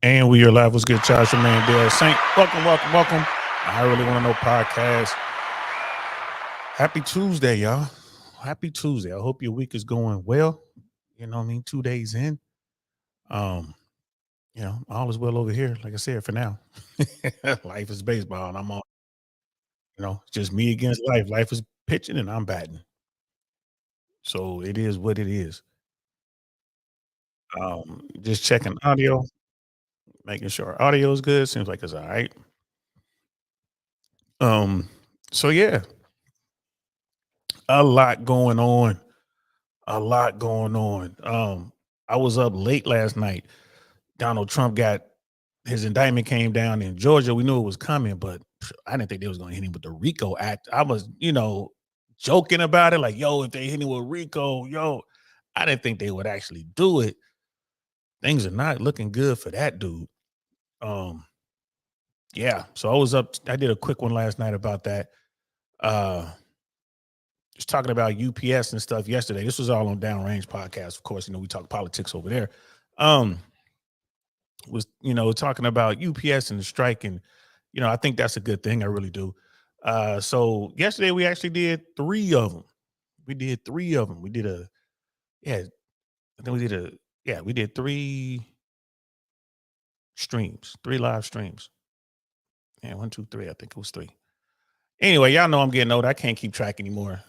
And we are live. What's good, Charles? Your man, Dale Saint. Welcome. I really want to know podcast. Happy Tuesday, y'all. Happy Tuesday. I hope your week is going well. You know what I mean? 2 days in. All is well over here. Like I said, for now. Life is baseball, and I'm on, just me against life. Life is pitching and I'm batting. So it is what it is. Just checking audio, making sure audio is good. Seems like it's all right. Um, so yeah, a lot going on. A lot going on. I was up late last night. Donald Trump got his indictment came down in Georgia. We knew it was coming, but I didn't think they was going to hit him with the RICO Act. I was, joking about it, like, yo, if they hit him with RICO, I didn't think they would actually do it. Things are not looking good for that dude. Yeah. So I was up. I did a quick one last night about that. Just talking about UPS and stuff yesterday. This was all on Downrange Podcast. Of course, we talk politics over there. Was talking about UPS and the strike, and I think that's a good thing. I really do. So yesterday we actually did 3 of them. We did 3 of them. We did we did 3 streams, 3 live streams. Yeah, 1, 2, 3. I think it was 3. Anyway, y'all know I'm getting old. I can't keep track anymore,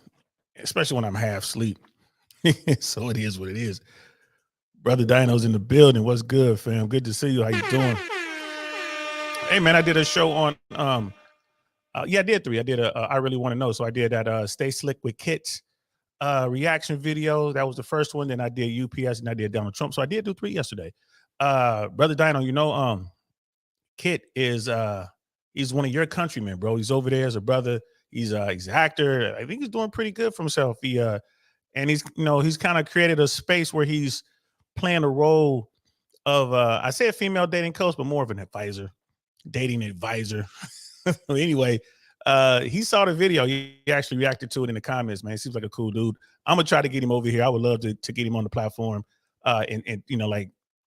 especially when I'm half asleep. So it is what it is. Brother Dino's in the building. What's good, fam? Good to see you. How you doing? Hey, man, I did a show on, I did 3. I did I Really Want to Know. So I did that Stay Slick with Kits reaction video. That was the first one. Then I did UPS and I did Donald Trump. So I did do 3 yesterday. Brother Dino, Kit is, he's one of your countrymen, bro. He's over there as a brother. He's an actor. I think he's doing pretty good for himself. And he's kind of created a space where he's playing a role of I say a female dating coach, but more of an dating advisor. Anyway, he saw the video. He actually reacted to it in the comments, man. He seems like a cool dude. I'm gonna try to get him over here. I would love to get him on the platform and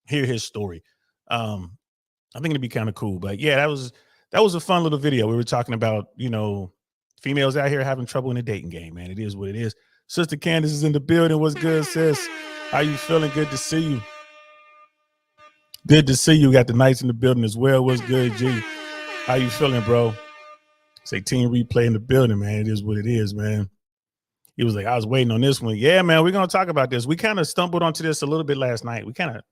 hear his story. I think it'd be kind of cool. But yeah, that was a fun little video. We were talking about, females out here having trouble in the dating game, man. It is what it is. Sister Candace is in the building. What's good, sis? How you feeling? Good to see you. Good to see you. Got the Knights in the building as well. What's good, G? How you feeling, bro? Say Team Replay in the building, man. It is what it is, man. He was like, I was waiting on this one. Yeah, man, we're going to talk about this. We kind of stumbled onto this a little bit last night. We kind of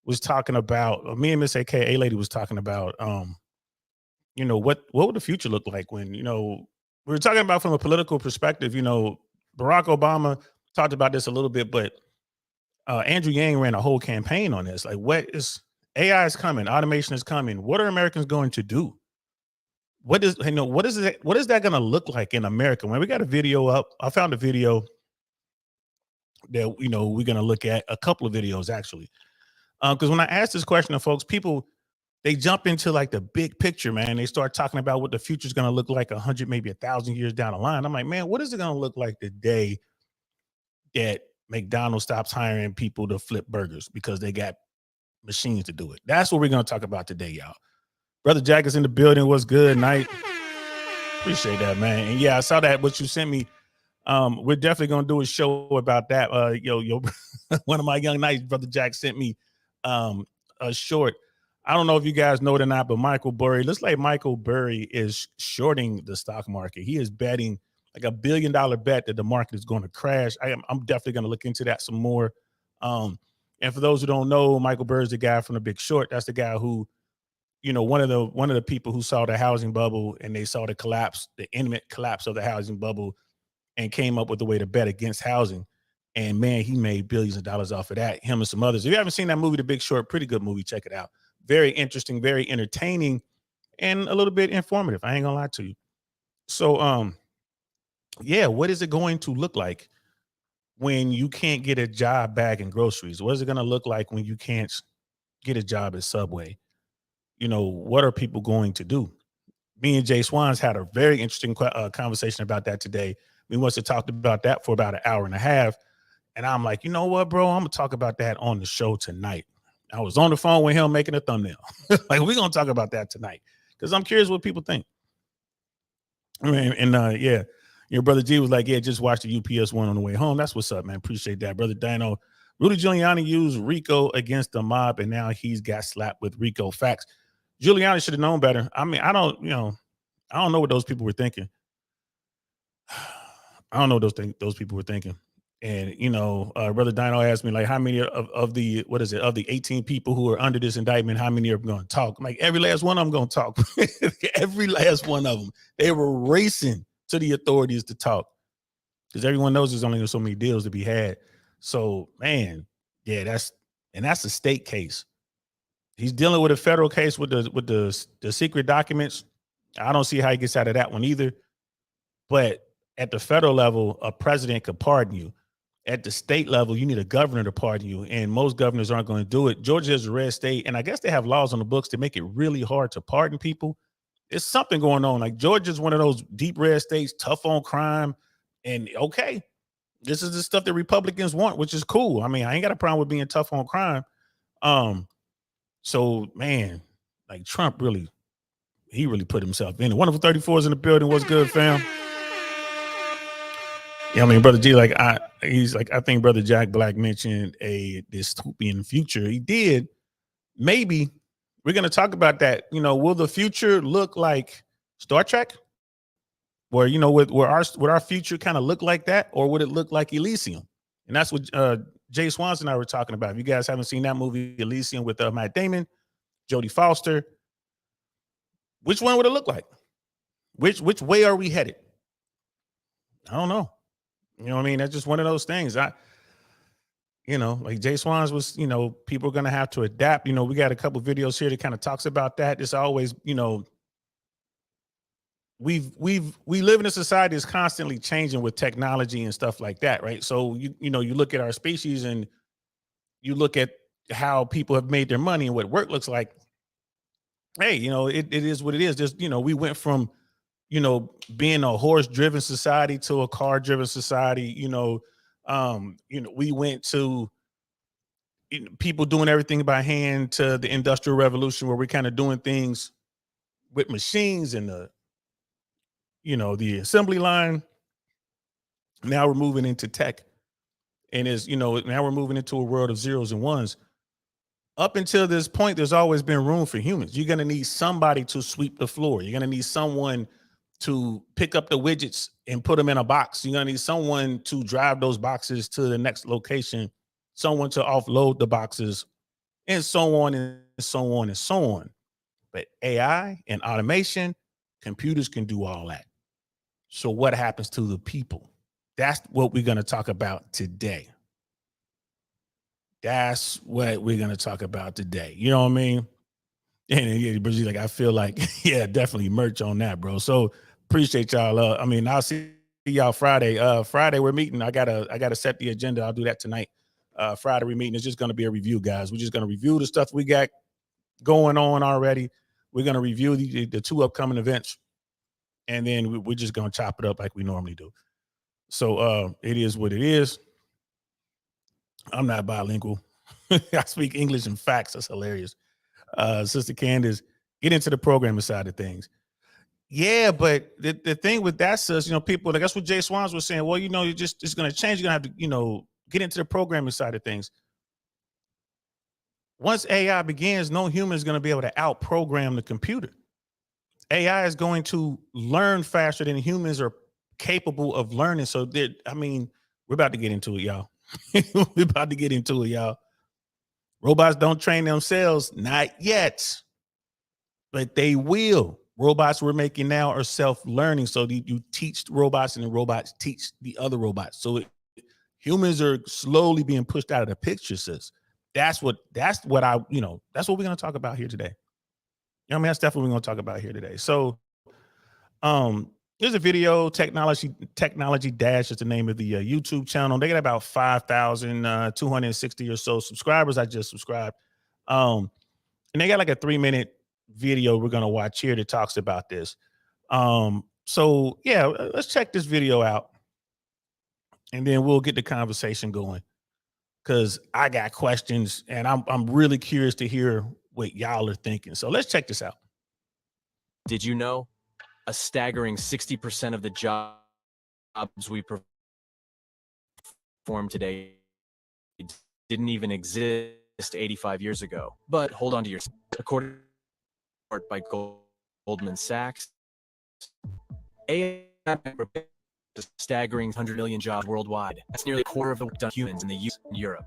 was talking about, me and Miss AKA Lady was talking about, what would the future look like when, we were talking about from a political perspective, Barack Obama talked about this a little bit, but Andrew Yang ran a whole campaign on this. Like, AI is coming, automation is coming. What are Americans going to do? What is that going to look like in America? When we got a video up, I found a video that we're going to look at, a couple of videos actually. Because when I asked this question to folks, people, they jump into like the big picture, man. They start talking about what the future is going to look like 100, maybe 1,000 years down the line. I'm like, man, what is it going to look like the day that McDonald's stops hiring people to flip burgers because they got machines to do it? That's what we're going to talk about today, y'all. Brother Jack is in the building. What's good, Night? Appreciate that, man. And yeah, I saw that what you sent me. We're definitely going to do a show about that. One of my young Knights, Brother Jack, sent me a short. I don't know if you guys know it or not, but Michael Burry, looks like Michael Burry is shorting the stock market. He is betting like $1 billion bet that the market is going to crash. I'm definitely going to look into that some more. And for those who don't know, Michael Burry is the guy from The Big Short. That's the guy who, one of the people who saw the housing bubble and they saw the imminent collapse of the housing bubble and came up with a way to bet against housing. And man, he made billions of dollars off of that, him and some others. If you haven't seen that movie, The Big Short, pretty good movie. Check it out. Very interesting, very entertaining, and a little bit informative. I ain't gonna lie to you. So, what is it going to look like when you can't get a job bagging groceries? What is it going to look like when you can't get a job at Subway? What are people going to do? Me and Jay Swans had a very interesting conversation about that today. We must have talked about that for about an hour and a half. And I'm like, you know what, bro? I'm going to talk about that on the show tonight. I was on the phone with him making a thumbnail. Like, we're gonna talk about that tonight because I'm curious what people think. I mean, and yeah, your brother G was like, yeah, just watch the UPS one on the way home. That's what's up, man. Appreciate that, brother Dino. Rudy Giuliani used RICO against the mob, and now he's got slapped with RICO. Facts. Giuliani should have known better. I mean, I don't know what those people were thinking. I don't know what those people were thinking. And brother Dino asked me, like, how many of the 18 people who are under this indictment, how many are going to talk? I'm like, every last one of them going to talk. Every last one of them. They were racing to the authorities to talk because everyone knows there's only so many deals to be had. So, man, yeah, that's a state case. He's dealing with a federal case with the secret documents. I don't see how he gets out of that one either. But at the federal level, a president could pardon you. At the state level, you need a governor to pardon you, and most governors aren't going to do it. Georgia is a red state, and I guess they have laws on the books to make it really hard to pardon people. There's something going on. Like, Georgia's one of those deep red states, tough on crime, and okay, this is the stuff that Republicans want, which is cool. I mean, I ain't got a problem with being tough on crime. So, man, like, Trump really put himself in it. Wonderful 34 is in the building. What's good, fam? Yeah, I mean, brother G, I think brother Jack Black mentioned a dystopian future. He did. Maybe we're going to talk about that. Will the future look like Star Trek? Where, where our future kind of look like that, or would it look like Elysium? And that's what Jay Swanson and I were talking about. If you guys haven't seen that movie Elysium with Matt Damon, Jodie Foster, which one would it look like? Which way are we headed? I don't know. You know what I mean? That's just one of those things. Like Jay Swans was, people are going to have to adapt. We got a couple videos here that kind of talks about that. It's always, we live in a society that's constantly changing with technology and stuff like that, right? So you look at our species and you look at how people have made their money and what work looks like. Hey, it is what it is. Just, we went from being a horse-driven society to a car-driven society. We went to people doing everything by hand to the Industrial Revolution, where we're kind of doing things with machines and the assembly line. Now we're moving into tech, and now we're moving into a world of zeros and ones. Up until this point, there's always been room for humans. You're going to need somebody to sweep the floor. You're going to need someone to pick up the widgets and put them in a box. You're going to need someone to drive those boxes to the next location, someone to offload the boxes, and so on and so on and so on. But AI and automation, computers can do all that. So what happens to the people? That's what we're going to talk about today. That's what we're going to talk about today. You know what I mean? And yeah, like, I feel like, yeah, definitely merch on that, bro. So appreciate y'all. I'll see y'all Friday. Friday we're meeting. I gotta set the agenda. I'll do that tonight. Friday we're meeting. It's just gonna be a review, guys. We're just gonna review the stuff we got going on already. We're gonna review the two upcoming events, and then we're just gonna chop it up like we normally do. So it is what it is. I'm not bilingual. I speak English and facts. That's hilarious. Sister Candace, get into the programming side of things. Yeah, but the thing with that, sis, people, like, that's what Jay Swans was saying. Well, it's going to change. You're going to have to, get into the programming side of things. Once AI begins, no human is going to be able to out-program the computer. AI is going to learn faster than humans are capable of learning. So, we're about to get into it, y'all. We're about to get into it, y'all. Robots don't train themselves, not yet, but they will. Robots we're making now are self-learning. So you teach robots and the robots teach the other robots. So humans are slowly being pushed out of the picture, sis. That's what that's what we're going to talk about here today. That's definitely what we're going to talk about here today. So here's a video. Technology Dash is the name of the YouTube channel. They got about 5,260 or so subscribers. I just subscribed. And they got like a 3-minute video we're going to watch here that talks about this. So yeah, let's check this video out and then we'll get the conversation going. because I got questions and I'm really curious to hear what y'all are thinking. So let's check this out. Did you know a staggering 60% of the jobs we perform today didn't even exist 85 years ago? But hold on to your, according to a report by Goldman Sachs, AI a staggering 100 million jobs worldwide. That's nearly a quarter of the work done humans in the US and Europe.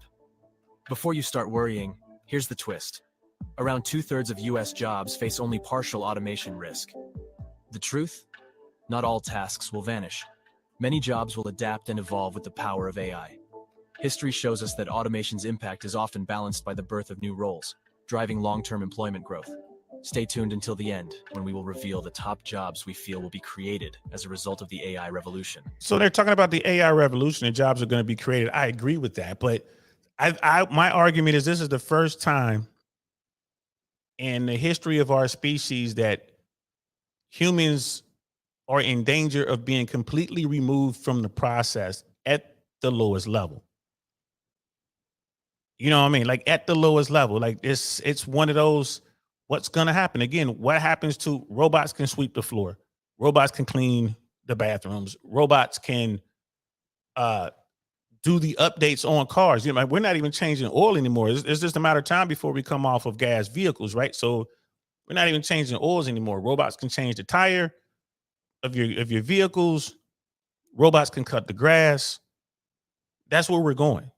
Before you start worrying, here's the twist. Around 2/3 of US jobs face only partial automation risk. The truth? Not all tasks will vanish. Many jobs will adapt and evolve with the power of AI. History shows us that automation's impact is often balanced by the birth of new roles, driving long-term employment growth. Stay tuned until the end, when we will reveal the top jobs we feel will be created as a result of the AI revolution. So they're talking about the AI revolution and jobs are going to be created. I agree with that, but my argument is this is the first time in the history of our species that humans are in danger of being completely removed from the process at the lowest level. You know what I mean? Like at the lowest level, like it's one of those, what's going to happen? Again, what happens to robots can sweep the floor. Robots can clean the bathrooms. Robots can do the updates on cars. You know, we're not even changing oil anymore. It's just a matter of time before we come off of gas vehicles, right? So we're not even changing oils anymore. Robots can change the tire of your vehicles. Robots can cut the grass. That's where we're going.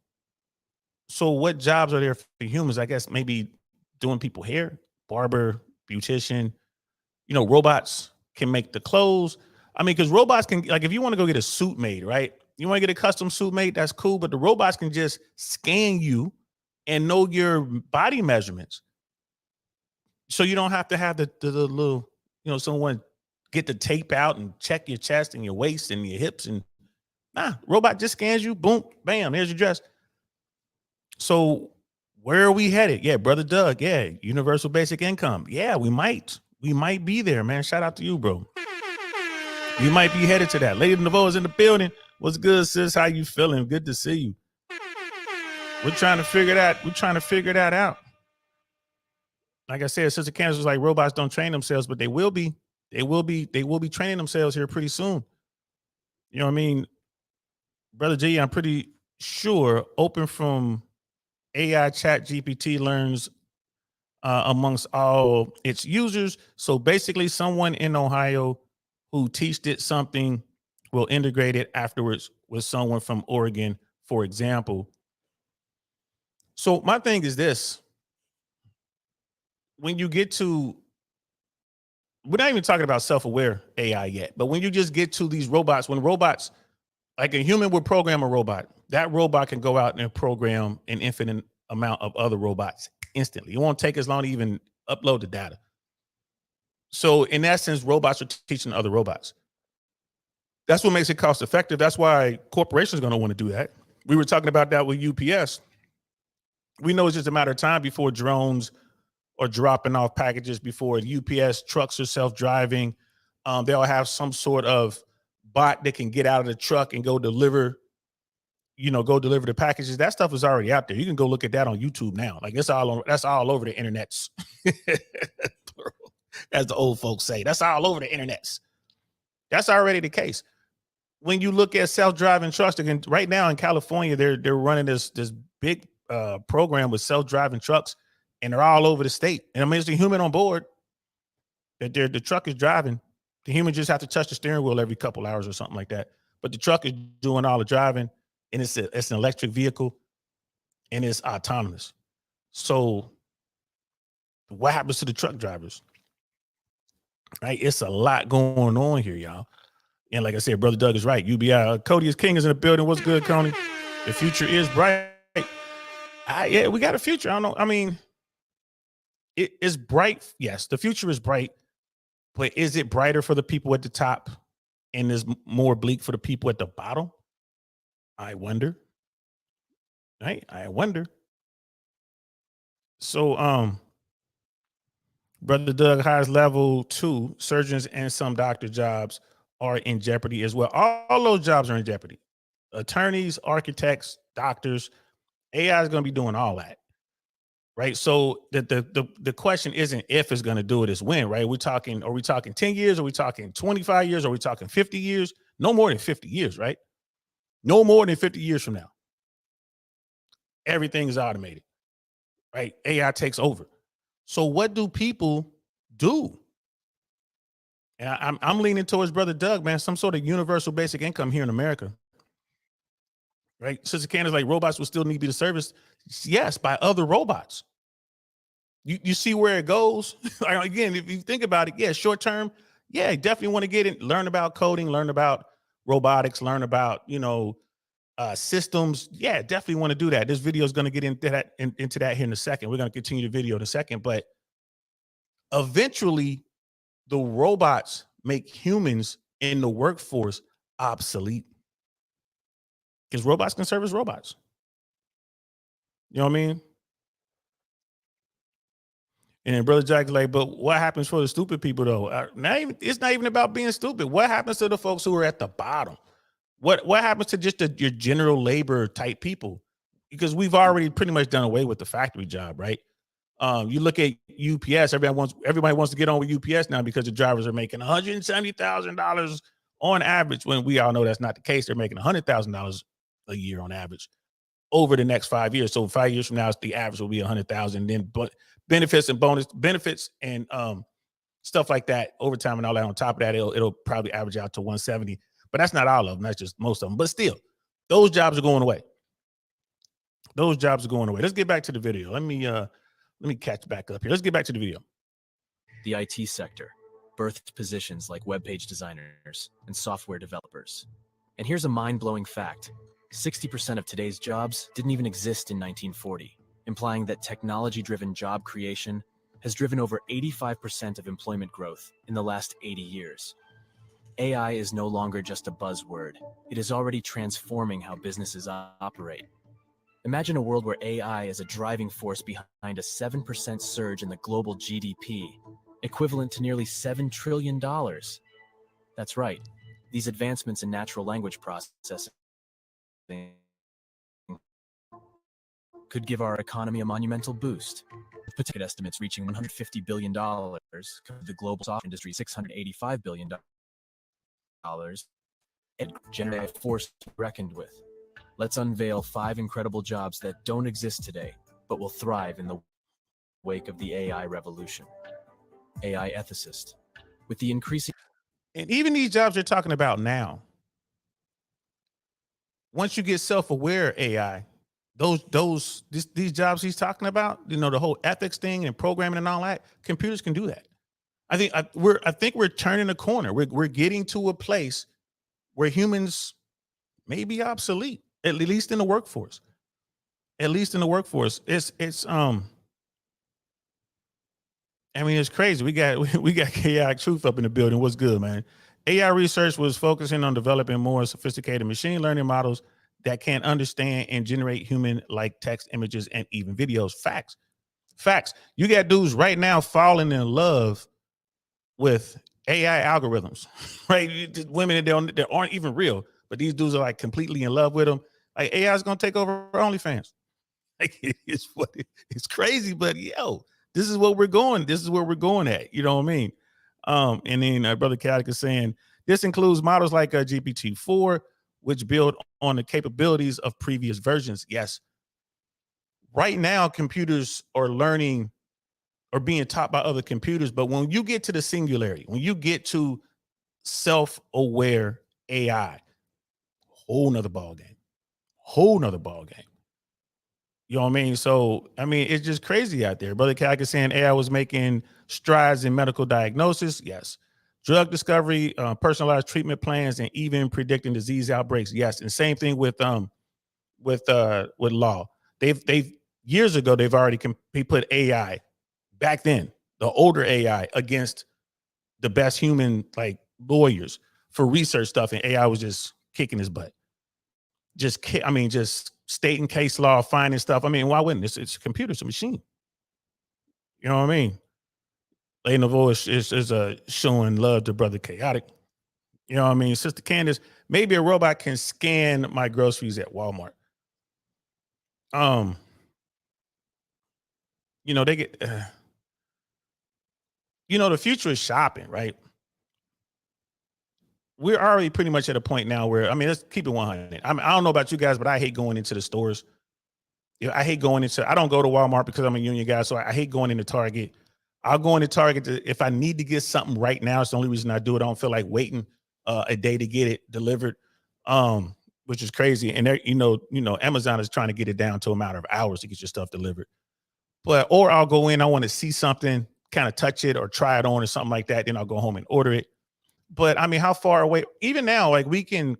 So what jobs are there for humans? I guess maybe doing people hair, barber, beautician. You know, robots can make the clothes. I mean, because robots can, like, if you want to go get a suit made, right? You want to get a custom suit made, that's cool. But the robots can just scan you and know your body measurements. So you don't have to have the little, you know, someone get the tape out and check your chest and your waist and your hips. And robot just scans you, boom, bam, there's your dress. So where are we headed? Yeah, brother Doug. Yeah, universal basic income. Yeah, we might be there, man. Shout out to you, bro. You might be headed to that. Lady Naveau is in the building. What's good, sis? How you feeling? Good to see you. We're trying to figure that. We're trying to figure that out. Like I said, Sister Candace was like, robots don't train themselves, but they will be. They will be training themselves here pretty soon. You know what I mean? Brother G, I'm pretty sure Open from AI Chat GPT learns amongst all its users. So basically, someone in Ohio who teached it something will integrate it afterwards with someone from Oregon, for example. So my thing is this. When you get to, we're not even talking about self-aware AI yet, but when you just get to these robots, when robots, like a human would program a robot, that robot can go out and program an infinite amount of other robots instantly. It won't take as long to even upload the data. So in that sense, robots are teaching other robots. That's what makes it cost effective. That's why corporations are going to want to do that. We were talking about that with UPS. We know it's just a matter of time before drones are dropping off packages, before UPS trucks are self-driving. They'll have some sort of bot that can get out of the truck and go deliver the packages. That stuff is already out there. You can go look at that on YouTube now. Like that's all over the internets. As the old folks say, that's all over the internets. That's already the case. When you look at self-driving trucks, right now in California, they're running this big program with self-driving trucks, and they're all over the state. And I mean, it's the human on board that the truck is driving. The human just have to touch the steering wheel every couple hours or something like that. But the truck is doing all the driving, and it's an electric vehicle, and it's autonomous. So what happens to the truck drivers? Right? It's a lot going on here, y'all. And like I said, Brother Doug is right. UBI. Cody is King is in the building. What's good, Coney? The future is bright. Yeah, we got a future. I don't know. I mean, it is bright. Yes, the future is bright. But is it brighter for the people at the top and is more bleak for the people at the bottom? I wonder. Right? I wonder. So, Brother Doug, highest level 2 surgeons and some doctor jobs are in jeopardy as well. All those jobs are in jeopardy. Attorneys, architects, doctors, AI is going to be doing all that, right? So the question isn't if it's going to do it, it's when, right? Are we talking 10 years? Are we talking 25 years? Are we talking 50 years? No more than 50 years, right? No more than 50 years from now. Everything is automated, right? AI takes over. So what do people do? And I'm leaning towards Brother Doug, man, some sort of universal basic income here in America, right? Sister Candace, like robots will still need to be serviced. Yes, by other robots. You see where it goes? Again, if you think about it, yeah, short term, yeah, definitely want to get in, learn about coding, learn about robotics, learn about, systems. Yeah, definitely want to do that. This video is going to get into that here in a second. We're going to continue the video in a second, but eventually the robots make humans in the workforce obsolete because robots can serve as robots. You know what I mean? And then Brother Jack's like, but what happens for the stupid people though? It's not even about being stupid. What happens to the folks who are at the bottom? What happens to just your general labor type people? Because we've already pretty much done away with the factory job, right? You look at UPS, everybody wants to get on with UPS now because the drivers are making $170,000 on average, when we all know that's not the case. They're making $100,000 a year on average over the next 5 years. So 5 years from now, the average will be 100,000. Then but benefits and stuff like that, overtime and all that on top of that, it'll probably average out to 170. But that's not all of them. That's just most of them. But still, those jobs are going away. Those jobs are going away. Let's get back to the video. Let me catch back up here. Let's get back to the video. The IT sector birthed positions like web page designers and software developers. And here's a mind-blowing fact. 60% of today's jobs didn't even exist in 1940, implying that technology-driven job creation has driven over 85% of employment growth in the last 80 years. AI is no longer just a buzzword. It is already transforming how businesses operate. Imagine a world where AI is a driving force behind a 7% surge in the global GDP, equivalent to nearly $7 trillion. That's right. These advancements in natural language processing could give our economy a monumental boost, with potential estimates reaching $150 billion, the global software industry $685 billion, and generative force to be reckoned with. Let's unveil 5 incredible jobs that don't exist today, but will thrive in the wake of the AI revolution. AI ethicist. With the increasing... And even these jobs you're talking about now, once you get self-aware AI, these jobs he's talking about, the whole ethics thing and programming and all that, computers can do that. I think we're turning a corner. We're getting to a place where humans may be obsolete, at least in the workforce. At least in the workforce. It's crazy. We got chaotic truth up in the building. What's good, man? AI research was focusing on developing more sophisticated machine learning models that can understand and generate human-like text, images, and even videos. Facts. You got dudes right now falling in love with AI algorithms, right? Women that aren't even real, but these dudes are like completely in love with them. Like AI is gonna take over OnlyFans. Like it's crazy, but this is what we're going. This is where we're going at. You know what I mean? And then Brother Caddick is saying this includes models like GPT-4, which build on the capabilities of previous versions. Yes. Right now, computers are learning or being taught by other computers. But when you get to the singularity, when you get to self-aware AI, whole nother ball game. You know what I mean? So, it's just crazy out there. Brother Caddick is saying AI was making strides in medical diagnosis. Yes. Drug discovery, personalized treatment plans, and even predicting disease outbreaks. Yes. And same thing with law. They've years ago, they've already put AI back then, the older AI, against the best human like lawyers for research stuff. And AI was just kicking his butt. Just stating case law, finding stuff. Why wouldn't it's a computer, it's a machine. You know what I mean? Lady Novoa is showing love to Brother Chaotic. You know what I mean? Sister Candace, maybe a robot can scan my groceries at Walmart. um, they get, the future is shopping, right? We're already pretty much at a point now where, I mean, let's keep it 100. I don't know about you guys, but I hate going into the stores. I hate going into, I don't go to Walmart because I'm a union guy. So I hate going into Target. I'll go into Target if I need to get something right now. It's the only reason I do it. I don't feel like waiting a day to get it delivered, which is crazy. And there, Amazon is trying to get it down to a matter of hours to get your stuff delivered. Or I'll go in, I want to see something, kind of touch it or try it on or something like that. Then I'll go home and order it. But I mean, how far away, even now, like we can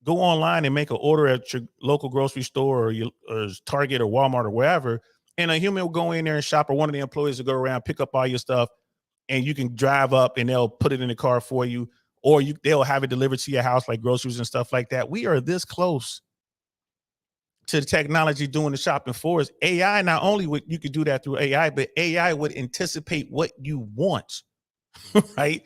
go online and make an order at your local grocery store or Target or Walmart or wherever, and a human will go in there and shop, or one of the employees will go around, pick up all your stuff, and you can drive up and they'll put it in the car for you, or they'll have it delivered to your house, like groceries and stuff like that. We are this close to the technology doing the shopping for us. AI, not only would you could do that through AI, but AI would anticipate what you want, right?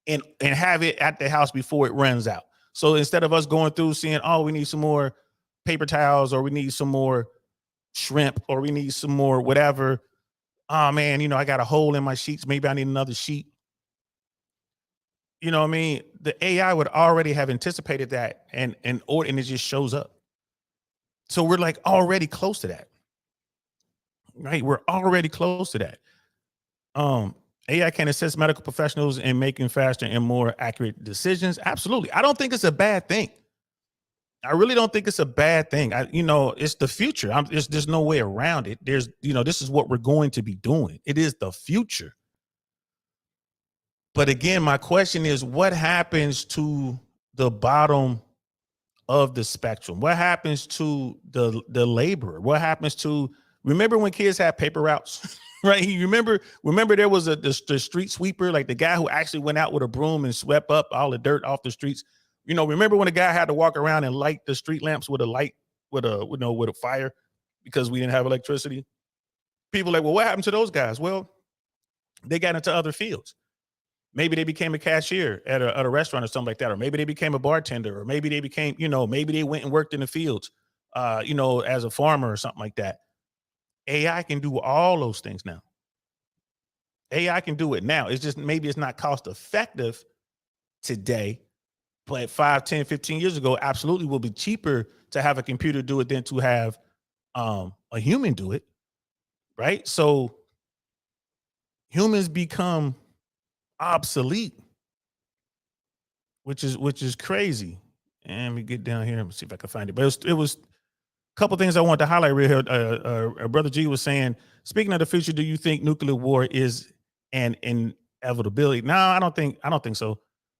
And have it at the house before it runs out. So instead of us going through seeing, oh, we need some more paper towels, or we need some more shrimp, or we need some more whatever. Oh man, I got a hole in my sheets. Maybe I need another sheet. You know what I mean? The AI would already have anticipated that and it just shows up. So we're like already close to that. Right? We're already close to that. AI can assist medical professionals in making faster and more accurate decisions. Absolutely. I don't think it's a bad thing. I really don't think it's a bad thing. It's the future. There's no way around it. This is what we're going to be doing. It is the future. But again, my question is, what happens to the bottom of the spectrum? What happens to the laborer? What happens to, remember when kids had paper routes? Right? You remember there was the street sweeper, like the guy who actually went out with a broom and swept up all the dirt off the streets. Remember when a guy had to walk around and light the street lamps with a light, with a fire, because we didn't have electricity? People like, well, what happened to those guys? Well, they got into other fields. Maybe they became a cashier at a restaurant or something like that, or maybe they became a bartender, or maybe they became, maybe they went and worked in the fields, as a farmer or something like that. AI can do all those things now. AI can do it now. It's just, maybe it's not cost effective today, but 5, 10, 15 years ago, absolutely will be cheaper to have a computer do it than to have a human do it. Right? So humans become obsolete, which is crazy. And we get down here. Let me see if I can find it. But it was a couple things I want to highlight real here. Brother G was saying, speaking of the future, do you think nuclear war is an inevitability? No, I don't think so.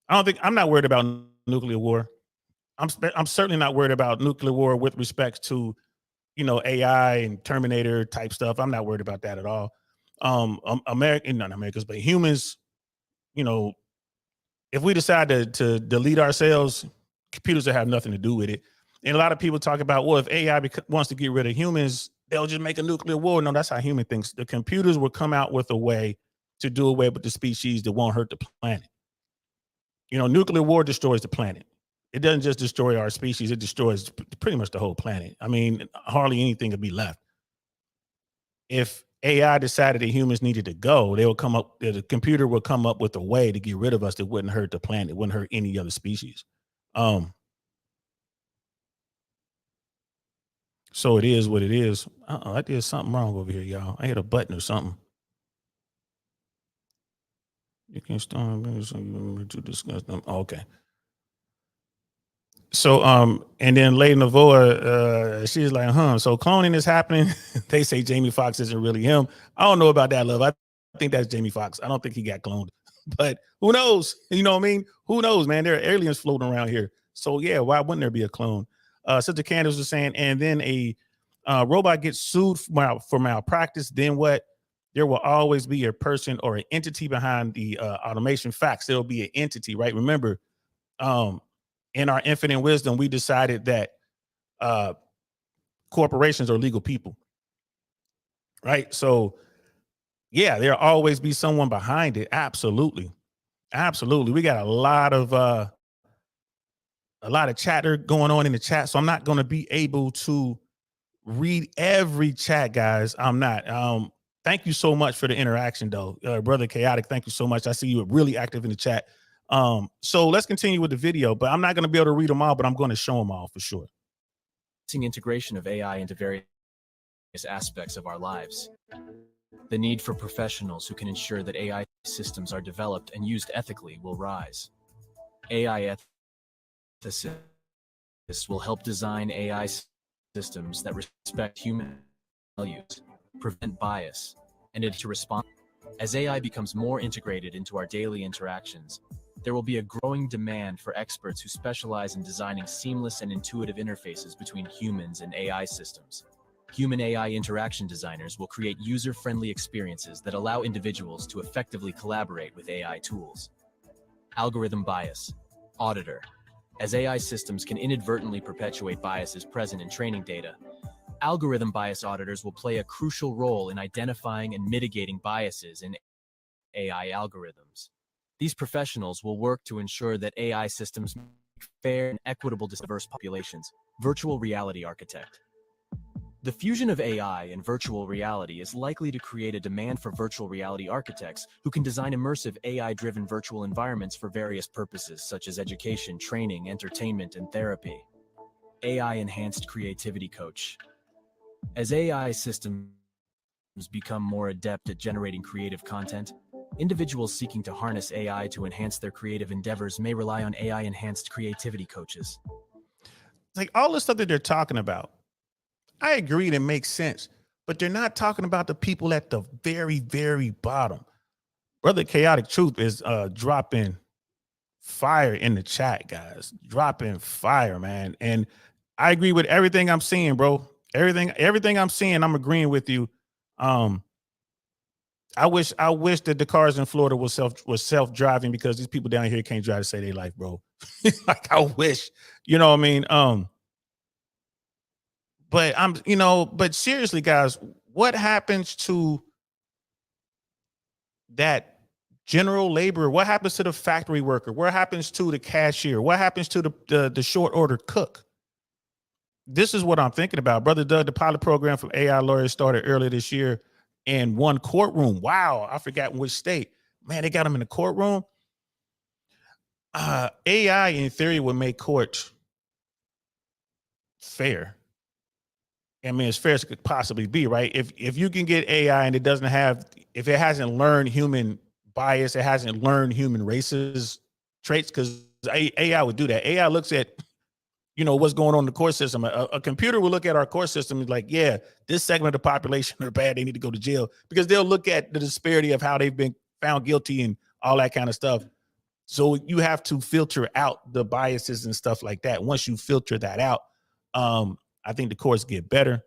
I'm not worried about nuclear war. I'm certainly not worried about nuclear war with respect to, AI and Terminator type stuff. I'm not worried about that at all. Not Americans, but humans, if we decide to delete ourselves, computers will have nothing to do with it. And a lot of people talk about, well, if AI wants to get rid of humans, they'll just make a nuclear war. No, that's how human thinks. The computers will come out with a way to do away with the species that won't hurt the planet. Nuclear war destroys the planet. It doesn't just destroy our species. It destroys pretty much the whole planet. I mean, hardly anything would be left. If AI decided that humans needed to go, the computer will come up with a way to get rid of us that wouldn't hurt the planet, wouldn't hurt any other species. So it is what it is. I did something wrong over here, y'all. I hit a button or something. You can start to discuss them. Oh, okay. So and then Lady Navoa, she's like, so cloning is happening. They say Jamie Foxx isn't really him. I don't know about that, love. I think that's Jamie Foxx. I don't think he got cloned, but who knows? You know what I mean? Who knows, man? There are aliens floating around here. So yeah, why wouldn't there be a clone? Sister Candace was saying, and then a robot gets sued for malpractice, then what? There will always be a person or an entity behind the automation. Facts. There'll be an entity, right? Remember, in our infinite wisdom, we decided that corporations are legal people, right? So yeah, there'll always be someone behind it. Absolutely. Absolutely. We got a lot of chatter going on in the chat. So I'm not going to be able to read every chat, guys. I'm not. Thank you so much for the interaction, though, brother Chaotic. Thank you so much. I see you were really active in the chat. So let's continue with the video, but I'm not going to be able to read them all, but I'm going to show them all for sure. Integration of AI into various aspects of our lives. The need for professionals who can ensure that AI systems are developed and used ethically will rise. AI ethicists will help design AI systems that respect human values, prevent bias, and to respond. As AI becomes more integrated into our daily interactions, there will be a growing demand for experts who specialize in designing seamless and intuitive interfaces between humans and AI systems. Human AI interaction designers will create user-friendly experiences that allow individuals to effectively collaborate with AI tools. Algorithm bias. Auditor. As AI systems can inadvertently perpetuate biases present in training data, algorithm bias auditors will play a crucial role in identifying and mitigating biases in AI algorithms. These professionals will work to ensure that AI systems make fair and equitable to diverse populations. Virtual reality architect. The fusion of AI and virtual reality is likely to create a demand for virtual reality architects who can design immersive AI-driven virtual environments for various purposes such as education, training, entertainment, and therapy. AI-enhanced creativity coach. As AI systems become more adept at generating creative content, individuals seeking to harness AI to enhance their creative endeavors may rely on AI-enhanced creativity coaches. Like all the stuff that they're talking about, I agree that makes sense, but they're not talking about the people at the very, very bottom. Brother Chaotic Truth is dropping fire in the chat, guys. Dropping fire, man. And I agree with everything I'm seeing, bro. Everything I'm seeing, I'm agreeing with you. I wish that the cars in Florida was self-driving because these people down here can't drive to save their life, bro. Like I wish, you know what I mean? But seriously, guys, what happens to that general laborer? What happens to the factory worker? What happens to the cashier? What happens to the short order cook? This is what I'm thinking about. Brother Doug, the pilot program from AI lawyers started earlier this year in one courtroom. Wow, I forgot which state. Man, they got them in the courtroom. AI in theory would make courts fair. I mean, as fair as it could possibly be, right? If you can get AI and if it hasn't learned human bias, it hasn't learned human racist traits, because AI would do that. AI looks at, what's going on in the court system. A computer will look at our court system and like, yeah, this segment of the population are bad. They need to go to jail, because they'll look at the disparity of how they've been found guilty and all that kind of stuff. So you have to filter out the biases and stuff like that. Once you filter that out, I think the courts get better.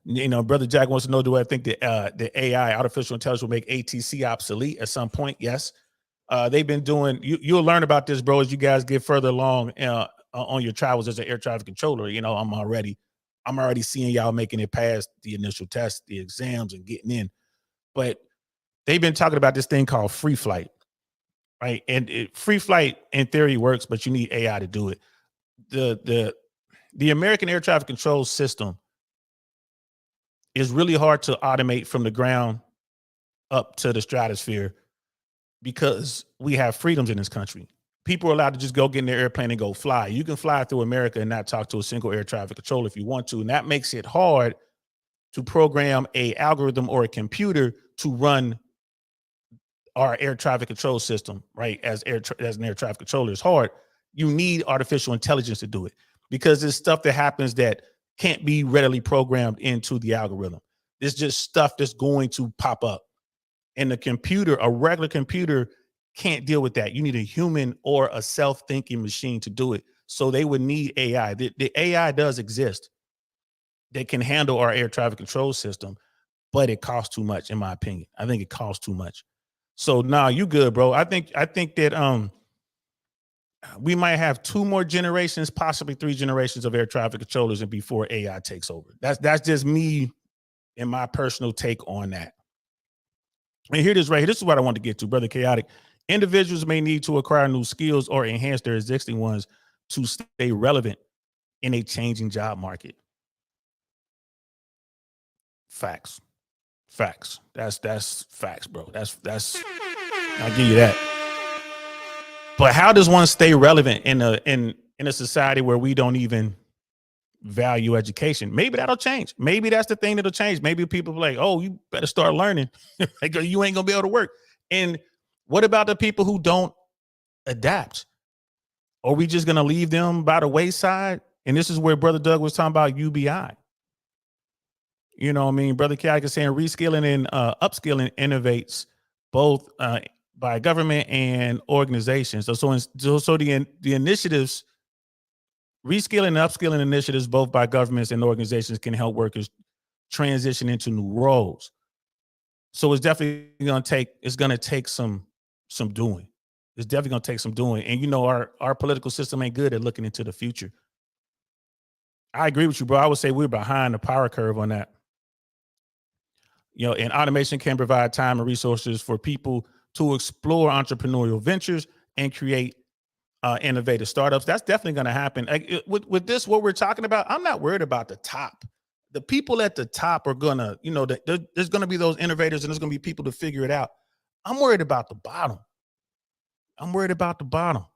Brother Jack wants to know, do I think the AI, artificial intelligence, will make ATC obsolete at some point? Yes. They've been doing, you'll learn about this, bro, as you guys get further along on your travels as an air traffic controller. I'm already seeing y'all making it past the initial test, the exams, and getting in. But they've been talking about this thing called free flight, right? And free flight in theory works, but you need AI to do it. The American air traffic control system is really hard to automate from the ground up to the stratosphere, because we have freedoms in this country. People are allowed to just go get in their airplane and go fly. You can fly through America and not talk to a single air traffic controller if you want to. And that makes it hard to program a algorithm or a computer to run our air traffic control system, right? As an air traffic controller is hard. You need artificial intelligence to do it, because there's stuff that happens that can't be readily programmed into the algorithm. It's just stuff that's going to pop up. And a regular computer can't deal with that. You need a human or a self-thinking machine to do it. So they would need AI. The AI does exist that can handle our air traffic control system, but it costs too much, in my opinion. I think it costs too much. So nah, you good, bro. I think that we might have 2 more generations, possibly 3 generations of air traffic controllers, and before AI takes over. That's just me and my personal take on that. And here it is right here. This is what I want to get to, Brother Chaotic. Individuals may need to acquire new skills or enhance their existing ones to stay relevant in a changing job market. Facts. Facts. That's facts, bro. That's I'll give you that. But how does one stay relevant in a society where we don't even value education? Maybe that'll change. Maybe that's the thing that'll change. Maybe people be like, oh, you better start learning. Like, you ain't gonna be able to work. And what about the people who don't adapt? Are we just gonna leave them by the wayside? And this is where Brother Doug was talking about UBI. You know what I mean? Brother Chaotic is saying reskilling and upskilling innovates both by government and organizations. So the initiatives, reskilling and upskilling initiatives both by governments and organizations can help workers transition into new roles. So it's definitely going to take some doing. It's definitely going to take some doing. And you know, our political system ain't good at looking into the future. I agree with you, bro. I would say we're behind the power curve on that. You know, and automation can provide time and resources for people to explore entrepreneurial ventures and create innovative startups. That's definitely going to happen. Like, with this, what we're talking about, I'm not worried about the top. The people at the top are gonna, you know, there's going to be those innovators and there's going to be people to figure it out. I'm worried about the bottom. I'm worried about the bottom.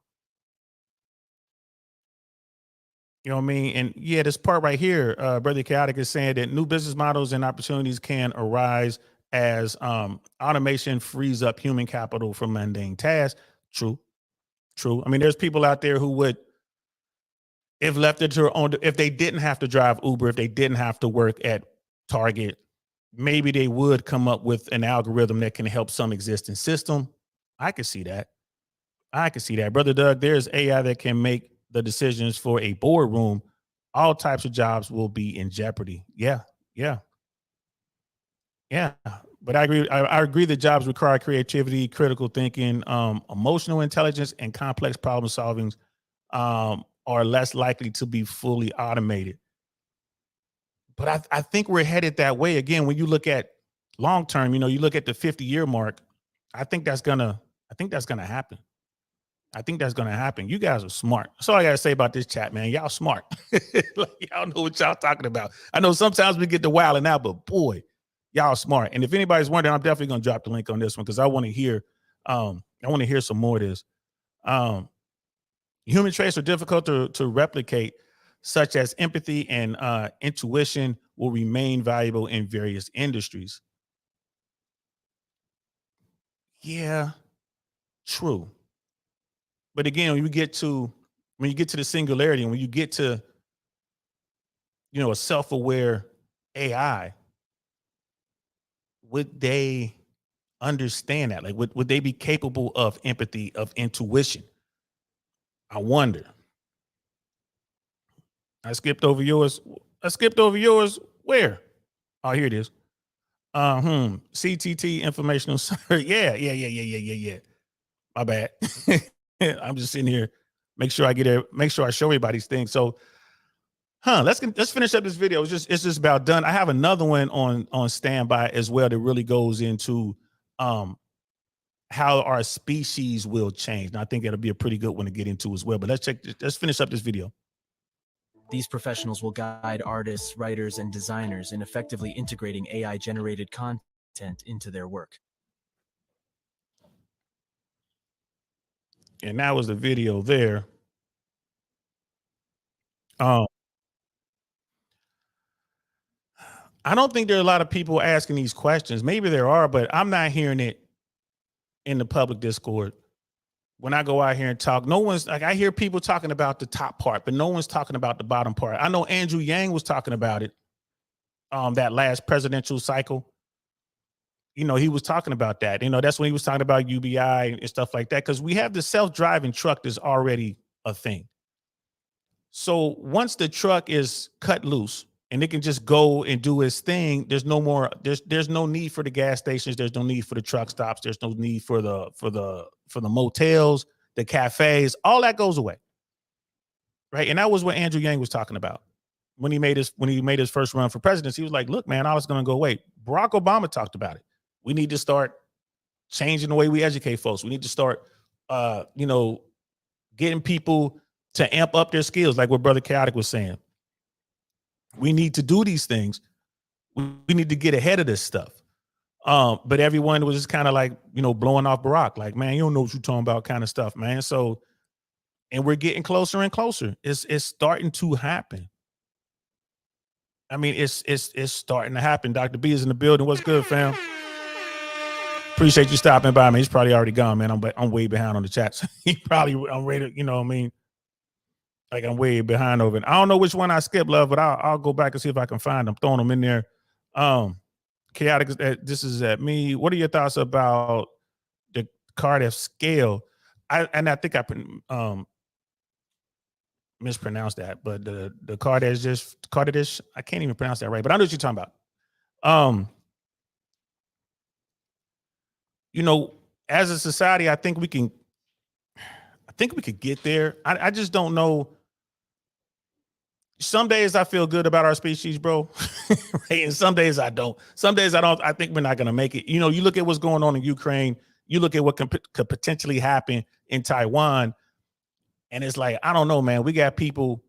You know what I mean? And yeah, this part right here, Brother Chaotic is saying that new business models and opportunities can arise as automation frees up human capital for mundane tasks. True. I mean, there's people out there who would, if left to their own, if they didn't have to drive Uber, if they didn't have to work at Target, maybe they would come up with an algorithm that can help some existing system. I could see that. Brother Doug, there's AI that can make the decisions for a boardroom. All types of jobs will be in jeopardy. Yeah. But I agree. I agree that jobs require creativity, critical thinking, emotional intelligence, and complex problem solving are less likely to be fully automated. But I think we're headed that way again. When you look at long term, you know, you look at the 50-year mark. I think that's gonna happen. You guys are smart. That's all I gotta say about this chat, man. Y'all smart. Like, y'all know what y'all talking about. I know sometimes we get to wilding out, but boy, y'all smart. And if anybody's wondering, I'm definitely gonna drop the link on this one because I want to hear some more of this. Human traits are difficult to replicate, such as empathy and intuition will remain valuable in various industries. Yeah, true. But again, when you get to the singularity, and when you get to, you know, a self-aware AI, would they understand that? Like, would they be capable of empathy, of intuition? I wonder. I skipped over yours. Where? Oh, here it is. CTT informational. Yeah. My bad. I'm just sitting here. Make sure I show everybody's thing. So, let's finish up this video. It's just about done. I have another one on standby as well that really goes into how our species will change. And I think that'll be a pretty good one to get into as well. But let's finish up this video. These professionals will guide artists, writers, and designers in effectively integrating AI-generated content into their work. And that was the video there. I don't think there are a lot of people asking these questions. Maybe there are, but I'm not hearing it in the public Discord. When I go out here and talk, no one's like, I hear people talking about the top part, but no one's talking about the bottom part. I know Andrew Yang was talking about it. That last presidential cycle, you know, he was talking about that. You know, that's when he was talking about UBI and stuff like that. Cause we have the self-driving truck that's already a thing. So once the truck is cut loose and it can just go and do its thing, there's no need for the gas stations. There's no need for the truck stops. There's no need for the motels, the cafes, all that goes away. Right. And that was what Andrew Yang was talking about when he made his first run for president. He was like, look, man, all it's going to go away. Barack Obama talked about it. We need to start changing the way we educate folks. We need to start, getting people to amp up their skills, like what Brother Chaotic was saying. We need to do these things We need to get ahead of this stuff. But everyone was just kind of like, blowing off Barack, like, man, you don't know what you're talking about, kind of stuff, man. So, and we're getting closer and closer. It's starting to happen. I mean, it's starting to happen. Dr. B is in the building. What's good, fam? Appreciate you stopping by, man. He's probably already gone, man. I'm way behind on the chats. I'm ready to, what I mean? Like, I'm way behind over it. I don't know which one I skipped, love, but I'll go back and see if I can find them. Throwing them in there. Chaotic, this is at me. What are your thoughts about the Cardiff scale? I think I mispronounced that, but the Cardiff, I can't even pronounce that right, but I know what you're talking about. As a society, I think we could get there. I just don't know. Some days I feel good about our species, bro. Right? And some days I don't. Some days I don't. I think we're not going to make it. You look at what's going on in Ukraine. You look at what could potentially happen in Taiwan. And it's like, I don't know, man. We got people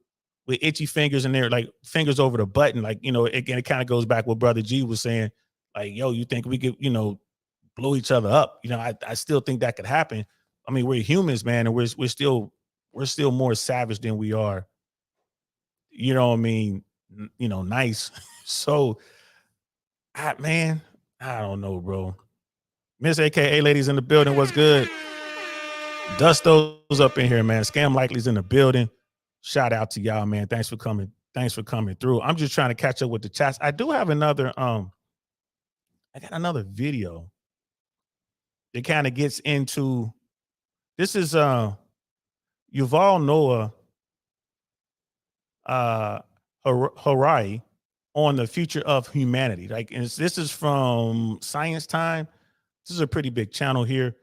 with itchy fingers in there, like fingers over the button. Like, it kind of goes back what Brother G was saying. Like, yo, you think we could, blow each other up? I still think that could happen. I mean, we're humans, man, and we're still more savage than we are. You know what I mean? Nice. So, I don't know, bro. Miss AKA ladies in the building. What's good? Dusto's up in here, man. Scam Likely's in the building. Shout out to y'all, man. Thanks for coming. Thanks for coming through. I'm just trying to catch up with the chats. I do have another. I got another video that kind of gets into. This is Yuval Noah Harari on the future of humanity. Like, and this is from Science Time. This is a pretty big channel here.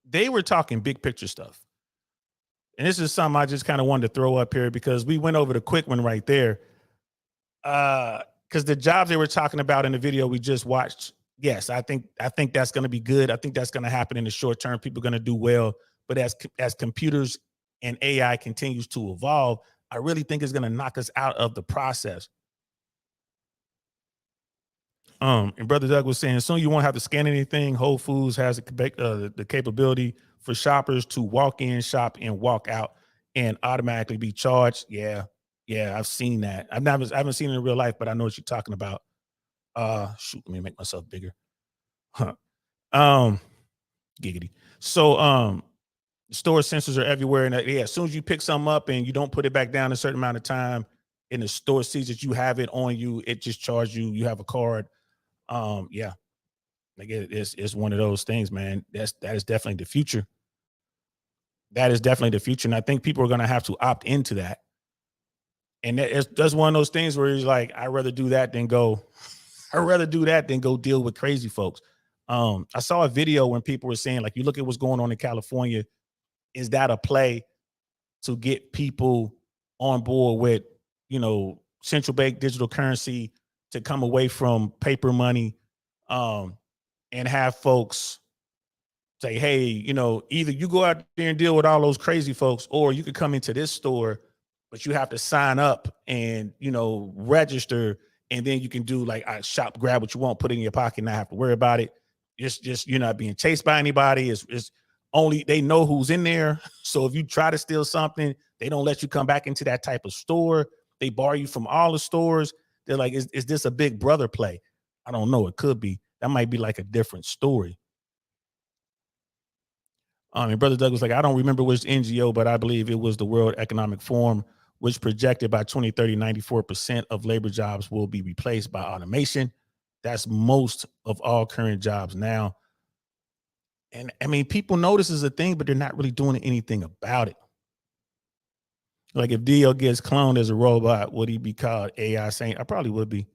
They were talking big picture stuff. And this is something I just kind of wanted to throw up here because we went over the quick one right there. Because the jobs they were talking about in the video we just watched, yes, I think that's going to be good. I think that's going to happen in the short term. People are going to do well. But as computers and AI continues to evolve, I really think it's going to knock us out of the process. And Brother Doug was saying, soon you won't have to scan anything. Whole Foods has the capability for shoppers to walk in, shop, and walk out and automatically be charged. Yeah, I've seen that. I haven't seen it in real life, but I know what you're talking about. Shoot, let me make myself bigger. Huh. Giggity. So, store sensors are everywhere, and as soon as you pick something up and you don't put it back down a certain amount of time, and the store sees that you have it on you, it just charges you. You have a card. Yeah, like it's one of those things, man. That is definitely the future. That is definitely the future, and I think people are going to have to opt into that. And that's one of those things where he's like, I'd rather do that than go deal with crazy folks. I saw a video when people were saying, like, you look at what's going on in California. Is that a play to get people on board with, central bank digital currency, to come away from paper money, and have folks say, hey, either you go out there and deal with all those crazy folks, or you could come into this store, but you have to sign up and, register, and then you can do like a shop, grab what you want, put it in your pocket, not have to worry about it. Just you're not being chased by anybody. It's only they know who's in there. So if you try to steal something, they don't let you come back into that type of store. They bar you from all the stores. They're like, is this a Big Brother play? I don't know. It could be. That might be like a different story. And Brother Doug was like, I don't remember which NGO, but I believe it was the World Economic Forum, which projected by 2030, 94% of labor jobs will be replaced by automation. That's most of all current jobs now. And I mean, people know this is a thing, but they're not really doing anything about it. Like, if Dio gets cloned as a robot, would he be called AI Saint? I probably would be.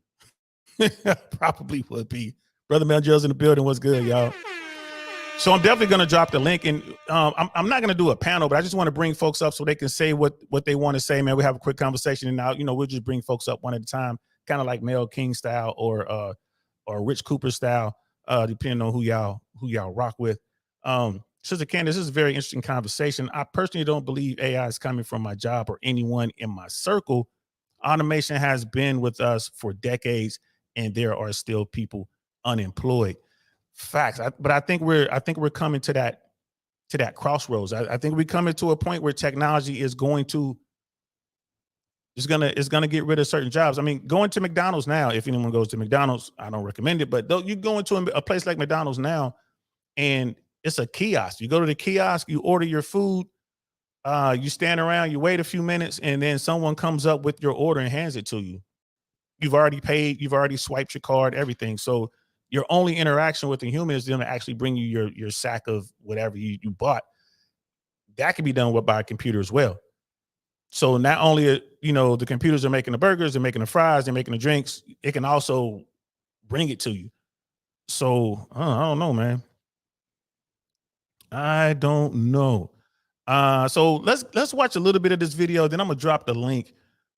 Probably would be. Brother Melgill's in the building. What's good, y'all? So I'm definitely going to drop the link, and I'm not going to do a panel, but I just want to bring folks up so they can say what they want to say, man. We have a quick conversation, and now, we'll just bring folks up one at a time, kind of like Mel King style or Rich Cooper style, depending on who y'all rock with. Sister Candace, this is a very interesting conversation. I personally don't believe AI is coming from my job or anyone in my circle. Automation has been with us for decades, and there are still people unemployed. Facts. But I think we're coming to that crossroads. I think we're coming to a point where technology is going to it's gonna get rid of certain jobs. I mean, going to McDonald's now, if anyone goes to McDonald's, I don't recommend it, but though you go into a place like McDonald's now, and it's a kiosk. You go to the kiosk, you order your food, you stand around, you wait a few minutes, and then someone comes up with your order and hands it to you. You've already paid, you've already swiped your card, everything. So your only interaction with the human is them to actually bring you your sack of whatever you bought. That can be done by a computer as well. So not only the computers are making the burgers, they're making the fries, they're making the drinks, it can also bring it to you. So I don't know, man. I don't know. So let's watch a little bit of this video, then I'm gonna drop the link,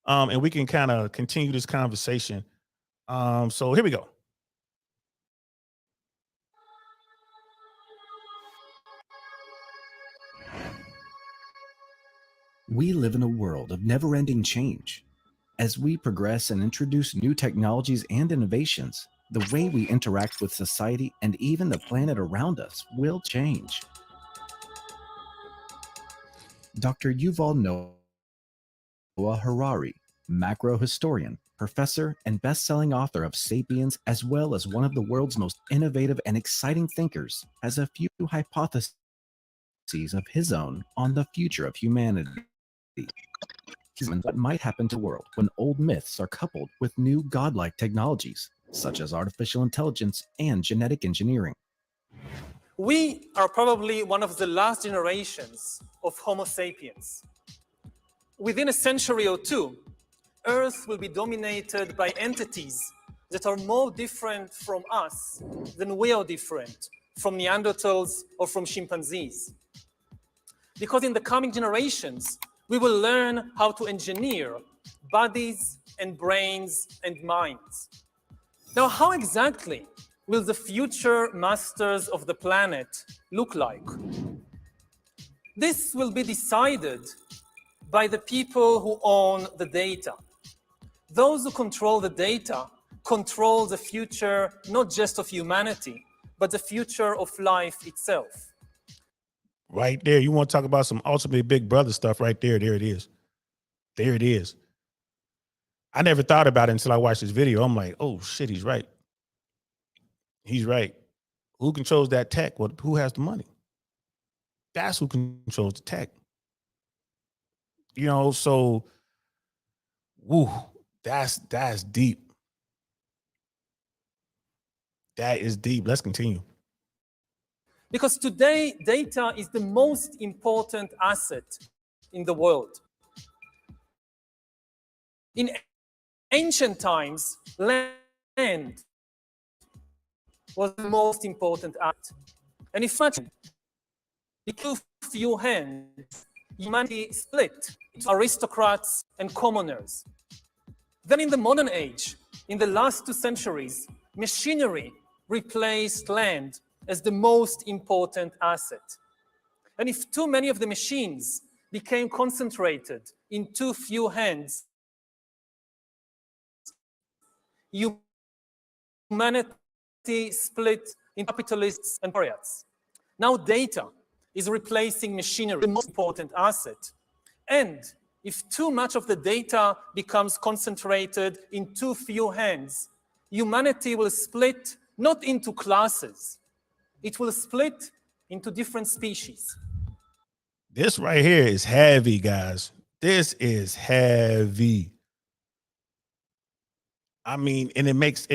and we can kind of continue this conversation. So here we go. We live in a world of never-ending change. As we progress and introduce new technologies and innovations, the way we interact with society and even the planet around us will change. Dr. Yuval Noah Harari, macro historian, professor, and best-selling author of *Sapiens*, as well as one of the world's most innovative and exciting thinkers, has a few hypotheses of his own on the future of humanity. What might happen to the world when old myths are coupled with new godlike technologies, such as artificial intelligence and genetic engineering. We are probably one of the last generations of Homo sapiens. Within a century or two, Earth will be dominated by entities that are more different from us than we are different from Neanderthals or from chimpanzees. Because in the coming generations, we will learn how to engineer bodies and brains and minds. Now, how exactly will the future masters of the planet look like? This will be decided by the people who own the data. Those who control the data control the future, not just of humanity, but the future of life itself. Right there. You want to talk about some ultimate big brother stuff right there. There it is. There it is. I never thought about it until I watched this video. I'm like, oh shit, he's right. He's right. Who controls that tech? Well, who has the money? That's who controls the tech. So woo, that's deep. That is deep. Let's continue. Because today, data is the most important asset in the world. In ancient times, land was the most important asset. And in fact, with few hands, humanity split into aristocrats and commoners. Then in the modern age, in the last 2 centuries, machinery replaced land as the most important asset. And if too many of the machines became concentrated in too few hands, humanity split into capitalists and pariahs. Now data is replacing machinery, the most important asset. And if too much of the data becomes concentrated in too few hands, humanity will split not into classes, it will split into different species. This right here is heavy, guys. This is heavy. I mean, and it makes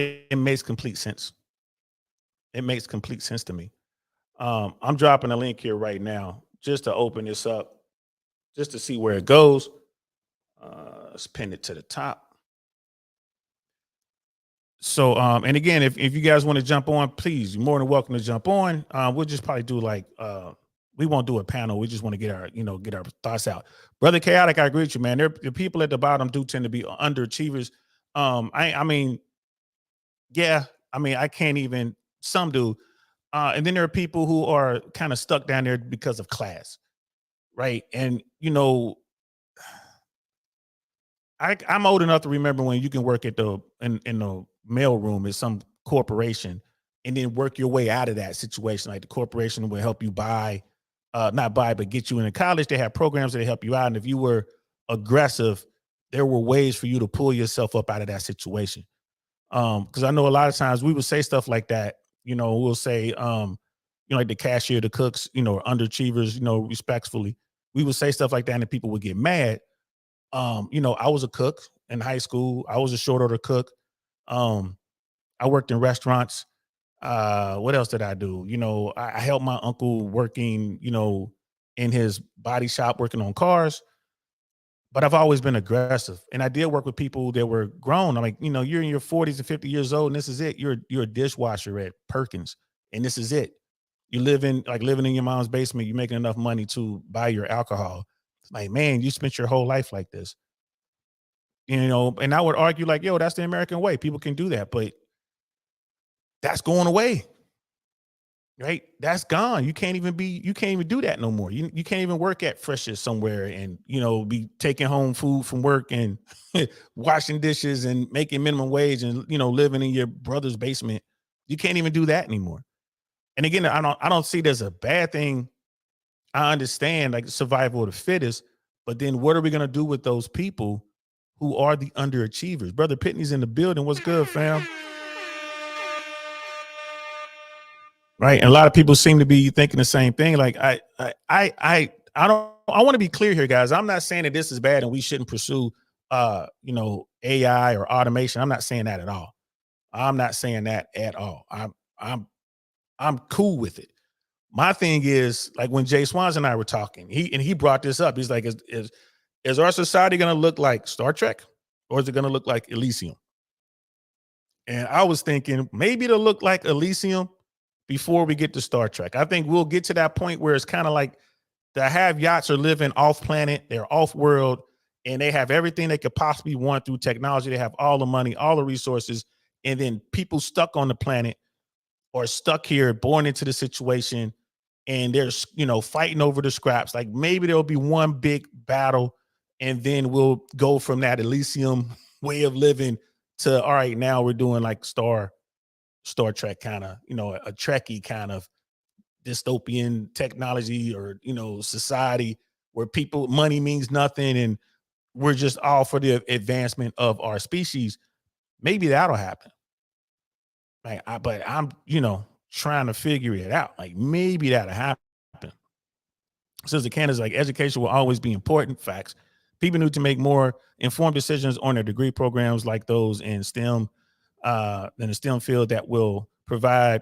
complete sense. It makes complete sense to me. I'm dropping a link here right now just to open this up, just to see where it goes. Let's pin it to the top. So, and again, if you guys want to jump on, please, you're more than welcome to jump on. We'll just probably do like, we won't do a panel. We just want to get our thoughts out. Brother Chaotic, I agree with you, man. The people at the bottom do tend to be underachievers. I mean, I can't even, some do. And then there are people who are kind of stuck down there because of class, right? And, I'm old enough to remember when you can work at in the mail room at some corporation and then work your way out of that situation. Like the corporation will help you buy, not buy, but get you into college. They have programs that help you out. And if you were aggressive, there were ways for you to pull yourself up out of that situation. Because I know a lot of times we would say stuff like that. We'll say, like the cashier, the cooks, underachievers, respectfully, we would say stuff like that, and people would get mad. I was a cook in high school. I was a short order cook. I worked in restaurants. What else did I do? I helped my uncle working, in his body shop, working on cars. But I've always been aggressive, and I did work with people that were grown. I'm like, you're in your 40s and 50 years old, and this is it. You're a dishwasher at Perkins, and this is it. You living in your mom's basement. You're making enough money to buy your alcohol. It's like, man, you spent your whole life like this, And I would argue like, yo, that's the American way. People can do that, but that's going away. Right? That's gone. You can't even do that no more. You can't even work at Frisch's somewhere and, be taking home food from work and washing dishes and making minimum wage and, living in your brother's basement. You can't even do that anymore. And again, I don't see there's a bad thing. I understand like survival of the fittest, but then what are we going to do with those people who are the underachievers? Brother Pitney's in the building. What's good, fam? Right. And a lot of people seem to be thinking the same thing. Like I want to be clear here, guys. I'm not saying that this is bad and we shouldn't pursue AI or automation. I'm not saying that at all. I'm cool with it. My thing is like when Jay Swans and I were talking, he brought this up. He's like, is our society going to look like Star Trek or is it going to look like Elysium? And I was thinking maybe it'll look like Elysium before we get to Star Trek. I think we'll get to that point where it's kind of like the have-yachts are living off planet, they're off world, and they have everything they could possibly want through technology. They have all the money, all the resources, and then people stuck on the planet or stuck here, born into the situation, and they're fighting over the scraps. Like maybe there'll be one big battle, and then we'll go from that Elysium way of living to all right. Now we're doing like Star Trek kind of, a Trekkie kind of dystopian technology or, society where money means nothing and we're just all for the advancement of our species. Maybe that'll happen. But I'm, trying to figure it out. Like maybe that'll happen. Says the Candace, like education will always be important. Facts. People need to make more informed decisions on their degree programs like those in STEM, in the STEM field that will provide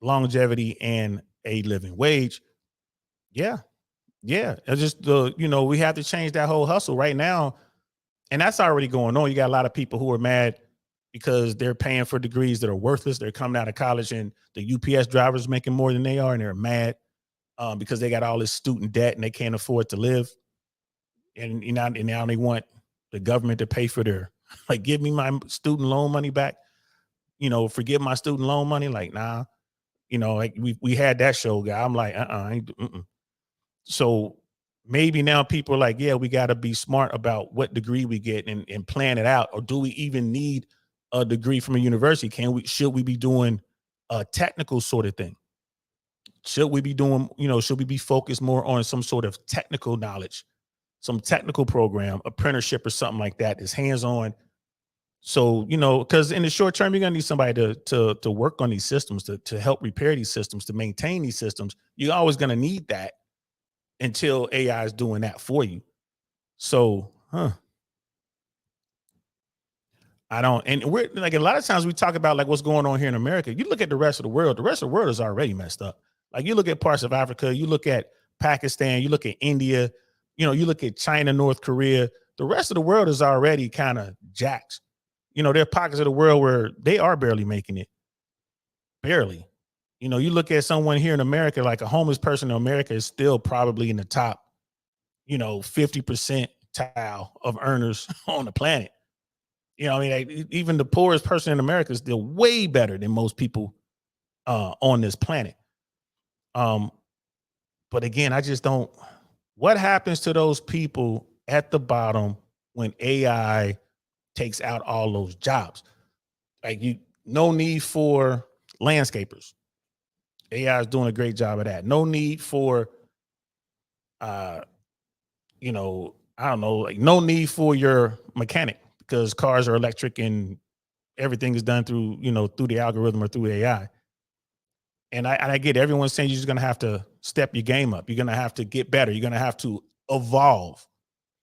longevity and a living wage. Yeah. It's just we have to change that whole hustle right now. And that's already going on. You got a lot of people who are mad because they're paying for degrees that are worthless. They're coming out of college and the UPS drivers making more than they are. And they're mad because they got all this student debt and they can't afford to live. And now they want the government to pay for their, like, give me my student loan money back, forgive my student loan money. Like, nah, like we had that show guy. I'm like, So maybe now people are like, yeah, we got to be smart about what degree we get and plan it out. Or do we even need a degree from a university? Should we be doing a technical sort of thing? Should we be doing, should we be focused more on some sort of technical knowledge, some technical program, apprenticeship or something like that is hands-on? So, because in the short term, you're going to need somebody to work on these systems, to help repair these systems, to maintain these systems. You're always going to need that until AI is doing that for you. So, I don't, and we're like, a lot of times we talk about like what's going on here in America. You look at the rest of the world is already messed up. Like you look at parts of Africa, you look at Pakistan, you look at India, you look at China, North Korea, the rest of the world is already kind of jacked. There are pockets of the world where they are barely making it. Barely. You look at someone here in America, like a homeless person in America is still probably in the top, 50% of earners on the planet. Even the poorest person in America is still way better than most people on this planet. But again, I just don't. What happens to those people at the bottom when AI takes out all those jobs. Like no need for landscapers. AI is doing a great job of that. No need for, I don't know, like no need for your mechanic because cars are electric and everything is done through, through the algorithm or through AI. And I get everyone saying you're just going to have to step your game up. You're going to have to get better. You're going to have to evolve.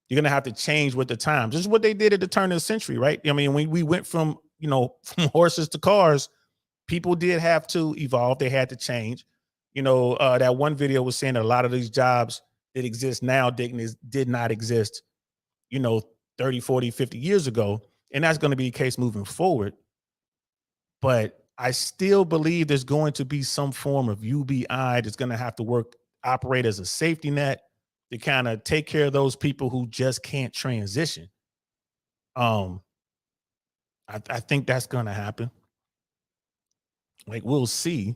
You're going to have to change with the times. This is what they did at the turn of the century, right? I mean, when we went from from horses to cars, people did have to evolve. They had to change. That one video was saying that a lot of these jobs that exist now did not exist, 30, 40, 50 years ago. And that's going to be the case moving forward. But I still believe there's going to be some form of UBI that's going to have to operate as a safety net to kind of take care of those people who just can't transition. I think that's going to happen. Like, we'll see.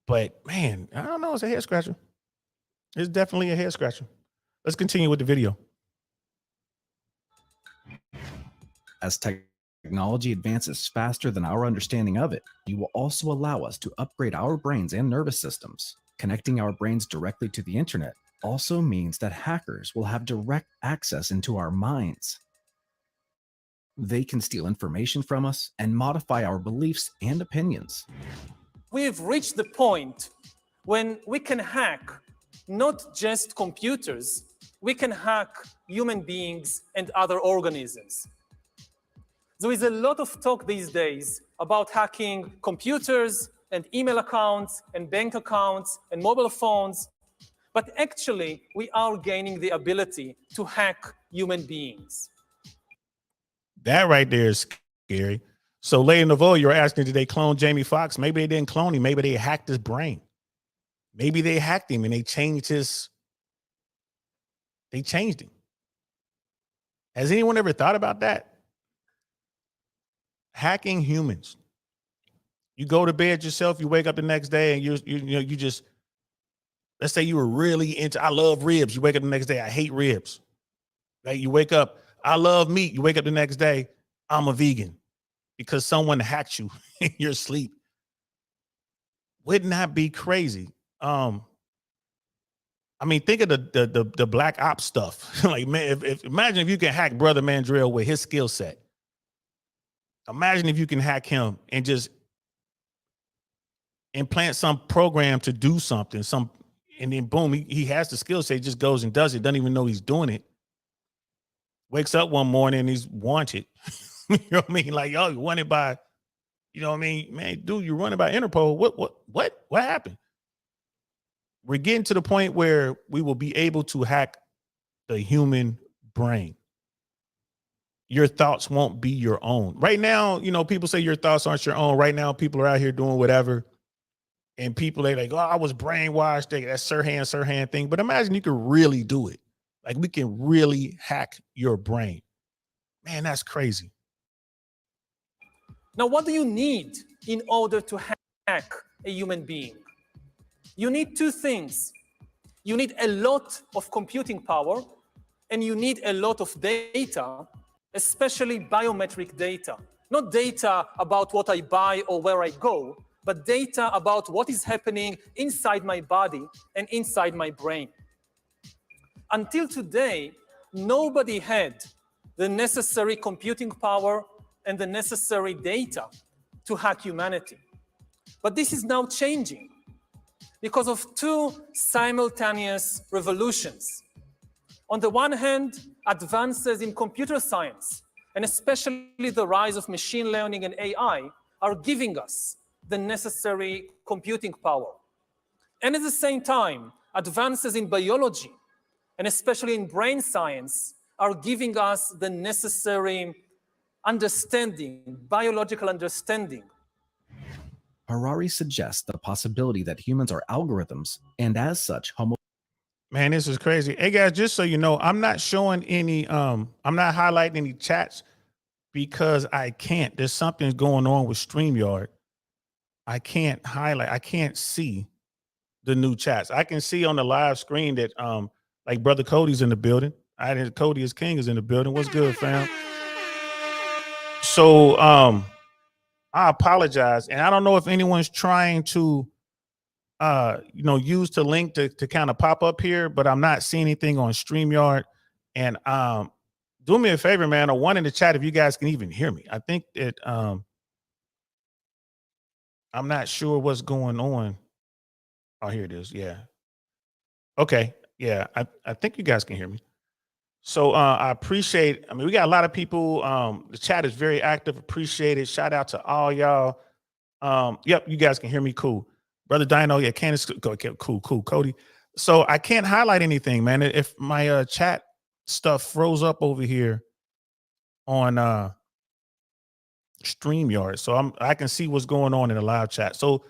But man, I don't know. It's a head scratcher. It's definitely a head scratcher. Let's continue with the video. As technology advances faster than our understanding of it, it will also allow us to upgrade our brains and nervous systems. Connecting our brains directly to the internet also means that hackers will have direct access into our minds. They can steal information from us and modify our beliefs and opinions. We've reached the point when we can hack not just computers, we can hack human beings and other organisms. There is a lot of talk these days about hacking computers and email accounts and bank accounts and mobile phones, but actually we are gaining the ability to hack human beings. That right there is scary. So Lady Novo, you're asking, did they clone Jamie Foxx? Maybe they didn't clone him. Maybe they hacked his brain. Maybe they hacked him and they changed him. Has anyone ever thought about that? Hacking humans. You go to bed yourself, you wake up the next day and you just, let's say you were really into, I love ribs. You wake up the next day, I hate ribs. Right? You wake up, I love meat. You wake up the next day, I'm a vegan because someone hacked you in your sleep. Wouldn't that be crazy? I mean, think of the Black Ops stuff. Like, man, imagine if you can hack Brother Mandrill with his skill set. Imagine if you can hack him and just implant some program to do something, and then boom, he has the skill set, just goes and does it, doesn't even know he's doing it. Wakes up one morning and he's wanted. You know what I mean? Like, oh, you're wanted by, you know what I mean? Man, dude, you're running by Interpol. What happened? We're getting to the point where we will be able to hack the human brain. Your thoughts won't be your own. Right now, people say your thoughts aren't your own. Right now, people are out here doing whatever. And people are like, oh, I was brainwashed. That's Sirhan thing. But imagine you could really do it. Like, we can really hack your brain. Man, that's crazy. Now, what do you need in order to hack a human being? You need two things. You need a lot of computing power, and you need a lot of data, especially biometric data. Not data about what I buy or where I go, but data about what is happening inside my body and inside my brain. Until today, nobody had the necessary computing power and the necessary data to hack humanity. But this is now changing because of two simultaneous revolutions. On the one hand, advances in computer science, and especially the rise of machine learning and AI, are giving us the necessary computing power. And at the same time, advances in biology, and especially in brain science, are giving us the necessary understanding, biological understanding. Harari suggests the possibility that humans are algorithms, and as such, Man, this is crazy. Hey guys, just so you know, I'm not showing any, I'm not highlighting any chats because I can't. There's something going on with StreamYard. I can't highlight, I can't see the new chats. I can see on the live screen that like Brother Cody's in the building. I didn't. Cody is King is in the building. What's good, fam? So I apologize, and I don't know if anyone's trying to use the link to kind of pop up here, but I'm not seeing anything on StreamYard. And do me a favor, man, or one in the chat if you guys can even hear me. I think that I'm not sure what's going on. Oh, here it is. Yeah. Okay. Yeah, I think you guys can hear me. So I appreciate, I mean, we got a lot of people. The chat is very active. Appreciate it. Shout out to all y'all. Yep, you guys can hear me. Cool. Brother Dino, yeah, Candace, cool, Cody. So I can't highlight anything, man. If my chat stuff froze up over here on StreamYard, so I can see what's going on in the live chat. So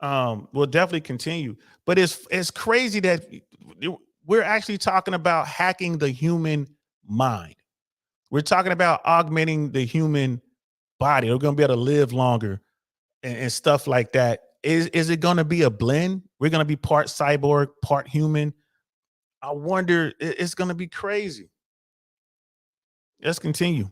we'll definitely continue. But it's crazy that we're actually talking about hacking the human mind. We're talking about augmenting the human body. We're going to be able to live longer and stuff like that. Is it going to be a blend? We're going to be part cyborg, part human. I wonder, it's going to be crazy. Let's continue.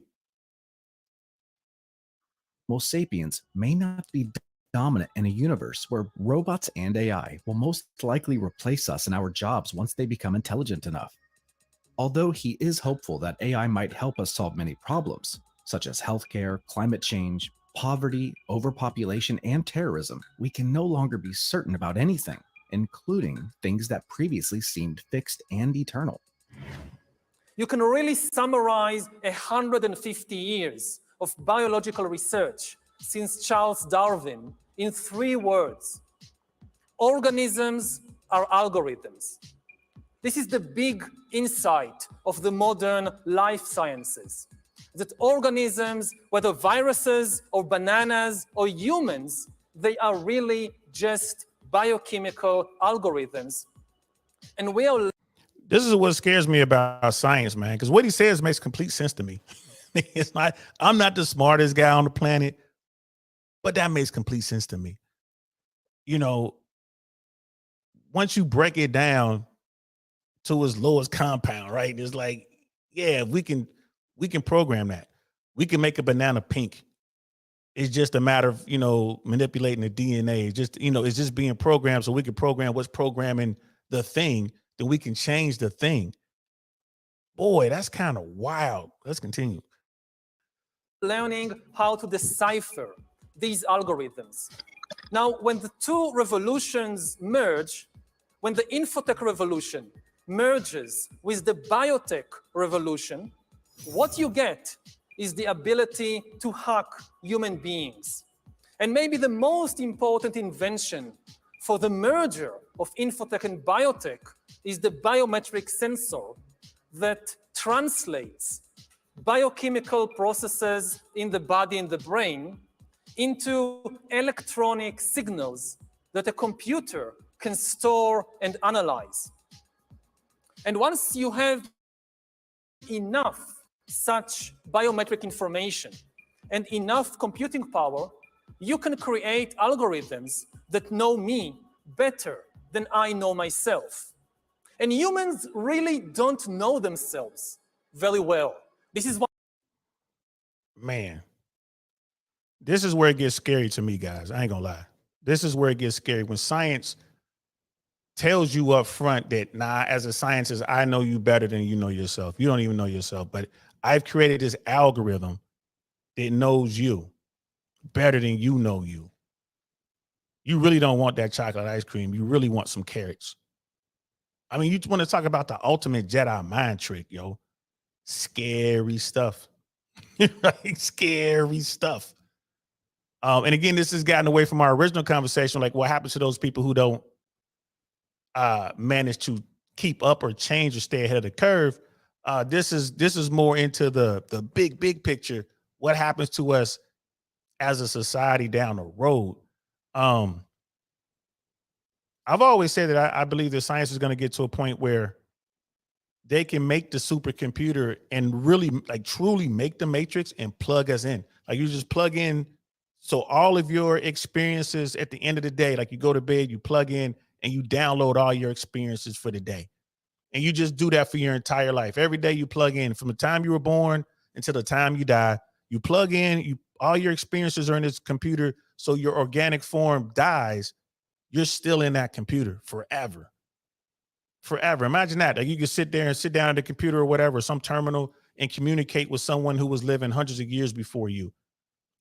Homo sapiens may not be dominant in a universe where robots and AI will most likely replace us in our jobs once they become intelligent enough. Although he is hopeful that AI might help us solve many problems, such as healthcare, climate change, poverty, overpopulation, and terrorism, we can no longer be certain about anything, including things that previously seemed fixed and eternal. You can really summarize 150 years of biological research since Charles Darwin in 3 words. Organisms are algorithms. This is the big insight of the modern life sciences, that organisms, whether viruses or bananas or humans, they are really just biochemical algorithms. And we are... This is what scares me about science, man, because what he says makes complete sense to me. It's not, I'm not the smartest guy on the planet, but that makes complete sense to me. You know, once you break it down to its lowest compound, right? It's like, yeah, we can program that. We can make a banana pink. It's just a matter of, manipulating the DNA. It's just, it's just being programmed so we can program what's programming the thing, then we can change the thing. Boy, that's kind of wild. Let's continue. Learning how to decipher these algorithms. Now, when the 2 revolutions merge, when the infotech revolution merges with the biotech revolution, what you get is the ability to hack human beings. And maybe the most important invention for the merger of infotech and biotech is the biometric sensor that translates biochemical processes in the body and the brain into electronic signals that a computer can store and analyze. And once you have enough such biometric information and enough computing power, you can create algorithms that know me better than I know myself. And humans really don't know themselves very well. This is why. Man, this is where it gets scary to me, guys. I ain't gonna lie. This is where it gets scary when science tells you up front that, nah, as a scientist, I know you better than you know yourself. You don't even know yourself, but I've created this algorithm that knows you better than you know you. You really don't want that chocolate ice cream. You really want some carrots. I mean, you want to talk about the ultimate Jedi mind trick, yo. Scary stuff. Right? Scary stuff. And again, this has gotten away from our original conversation. Like, what happens to those people who don't manage to keep up or change or stay ahead of the curve? This is more into the big picture. What happens to us as a society down the road? I've always said that I believe that science is going to get to a point where they can make the supercomputer and really, like, truly make the matrix and plug us in. Like, you just plug in. So all of your experiences at the end of the day, like, you go to bed, you plug in and you download all your experiences for the day. And you just do that for your entire life. Every day you plug in from the time you were born until the time you die. You plug in, all your experiences are in this computer. So your organic form dies. You're still in that computer forever. Forever. Imagine that. Like you could sit there and sit down at the computer or whatever, some terminal, and communicate with someone who was living hundreds of years before you.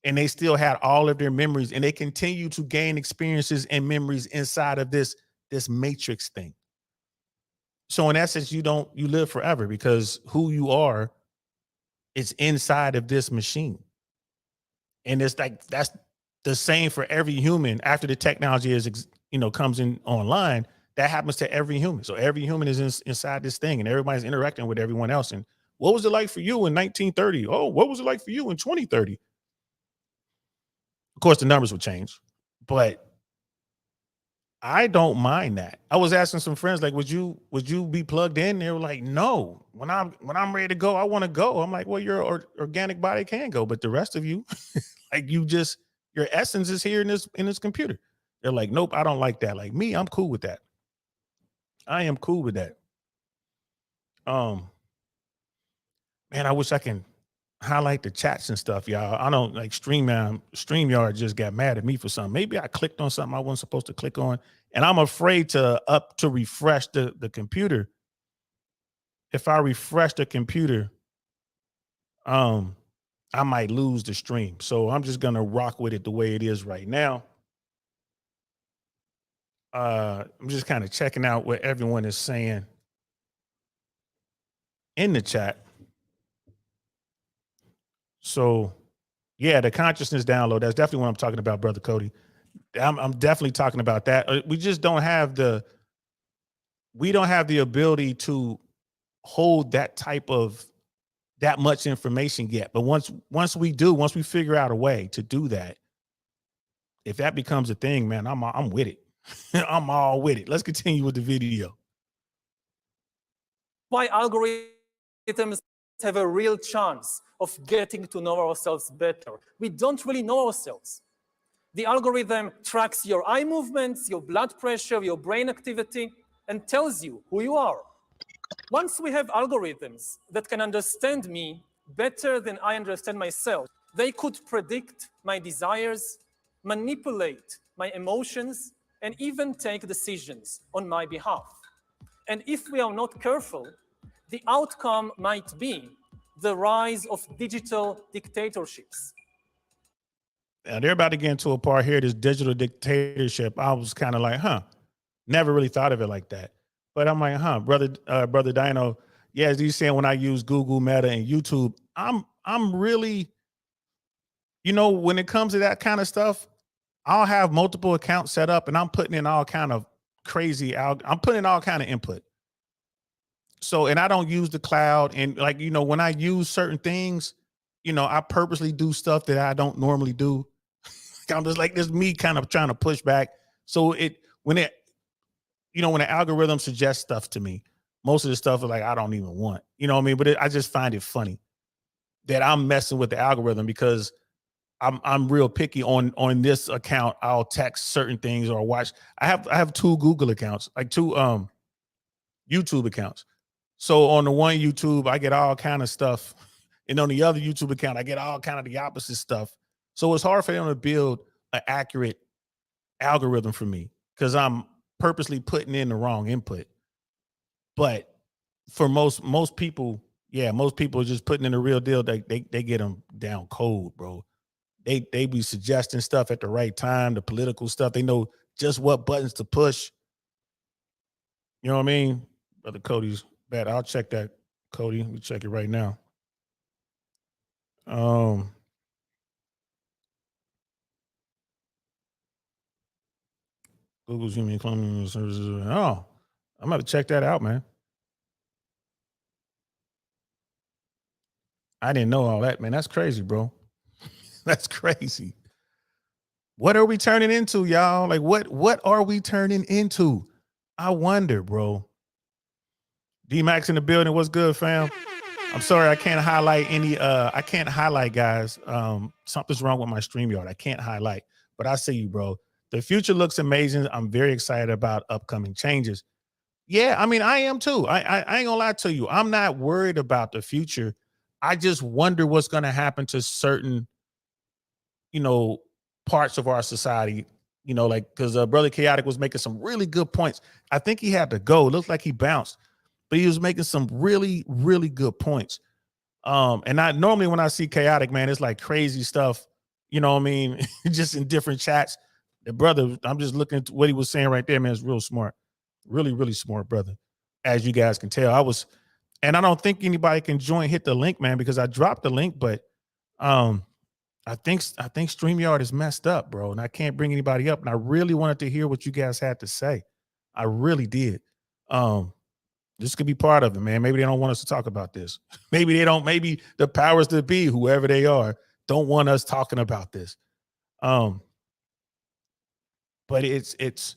And they still had all of their memories, and they continue to gain experiences and memories inside of this matrix thing. So in essence, you live forever because who you are is inside of this machine. And it's like, that's the same for every human. After the technology is, comes in online, that happens to every human. So every human is inside this thing, and everybody's interacting with everyone else. And what was it like for you in 1930? Oh, what was it like for you in 2030? Of course, the numbers would change, but I don't mind that. I was asking some friends, like, would you be plugged in? They were like, no. When I'm ready to go, I want to go. I'm like, well, your organic body can go, but the rest of you, like, your essence is here in this computer. They're like, nope, I don't like that. Like me, I'm cool with that. I am cool with that. Man, I wish I can highlight the chats and stuff, y'all. I don't like StreamYard just got mad at me for something. Maybe I clicked on something I wasn't supposed to click on, and I'm afraid to refresh the computer. If I refresh the computer, I might lose the stream. So I'm just gonna rock with it the way it is right now. I'm just kind of checking out what everyone is saying in the chat. So, yeah, the consciousness download, that's definitely what I'm talking about, Brother Cody. I'm definitely talking about that. We just don't have the ability to hold that much information yet. But once we figure out a way to do that, if that becomes a thing, man, I'm with it. I'm all with it. Let's continue with the video. Why algorithms have a real chance of getting to know ourselves better. We don't really know ourselves. The algorithm tracks your eye movements, your blood pressure, your brain activity, and tells you who you are. Once we have algorithms that can understand me better than I understand myself, they could predict my desires, manipulate my emotions, and even take decisions on my behalf. And if we are not careful, the outcome might be the rise of digital dictatorships. Now they're about to get into a part here, this digital dictatorship. I was kind of like, never really thought of it like that. But I'm like, brother Dino, yeah, as you saying, when I use Google, Meta, and YouTube, I'm really, when it comes to that kind of stuff, I'll have multiple accounts set up, and I'm putting in all kind of crazy I'm putting in all kind of input. So, and I don't use the cloud, and like, when I use certain things, I purposely do stuff that I don't normally do. I'm just like, this me kind of trying to push back. So when the algorithm suggests stuff to me, most of the stuff is like, I don't even want, you know what I mean? But I just find it funny that I'm messing with the algorithm because I'm real picky on this account. I'll text certain things or watch. I have 2 Google accounts, like 2 YouTube accounts. So on the one YouTube, I get all kind of stuff. And on the other YouTube account, I get all kind of the opposite stuff. So it's hard for them to build an accurate algorithm for me because I'm purposely putting in the wrong input. But for most people, most people are just putting in the real deal. They get them down cold, bro. They be suggesting stuff at the right time, the political stuff. They know just what buttons to push. You know what I mean? Brother Cody's bad. I'll check that, Cody. Let me check it right now. Google's human cloning services. Oh, I'm about to check that out, man. I didn't know all that, man. That's crazy, bro. That's crazy. What are we turning into, y'all? Like, what are we turning into? I wonder, bro. D-Max in the building. What's good, fam? I'm sorry, I can't highlight any. I can't highlight, guys. Something's wrong with my StreamYard. I can't highlight, but I see you, bro. The future looks amazing. I'm very excited about upcoming changes. Yeah, I mean, I am too. I ain't gonna lie to you. I'm not worried about the future. I just wonder what's gonna happen to certain, you know, parts of our society. You know, like because Brother Chaotic was making some really good points. I think he had to go. It looked like he bounced, but he was making some really, really good points. And I normally when I see Chaotic, man, it's like crazy stuff. You know what I mean? Just in different chats. The brother, I'm just looking at what he was saying right there, man. It's real smart. Really, really smart, brother. As you guys can tell, and I don't think anybody can hit the link, man, because I dropped the link, but I think StreamYard is messed up, bro, and I can't bring anybody up. And I really wanted to hear what you guys had to say. I really did. This could be part of it, man. Maybe they don't want us to talk about this. Maybe they don't. Maybe the powers that be, whoever they are, don't want us talking about this. But it's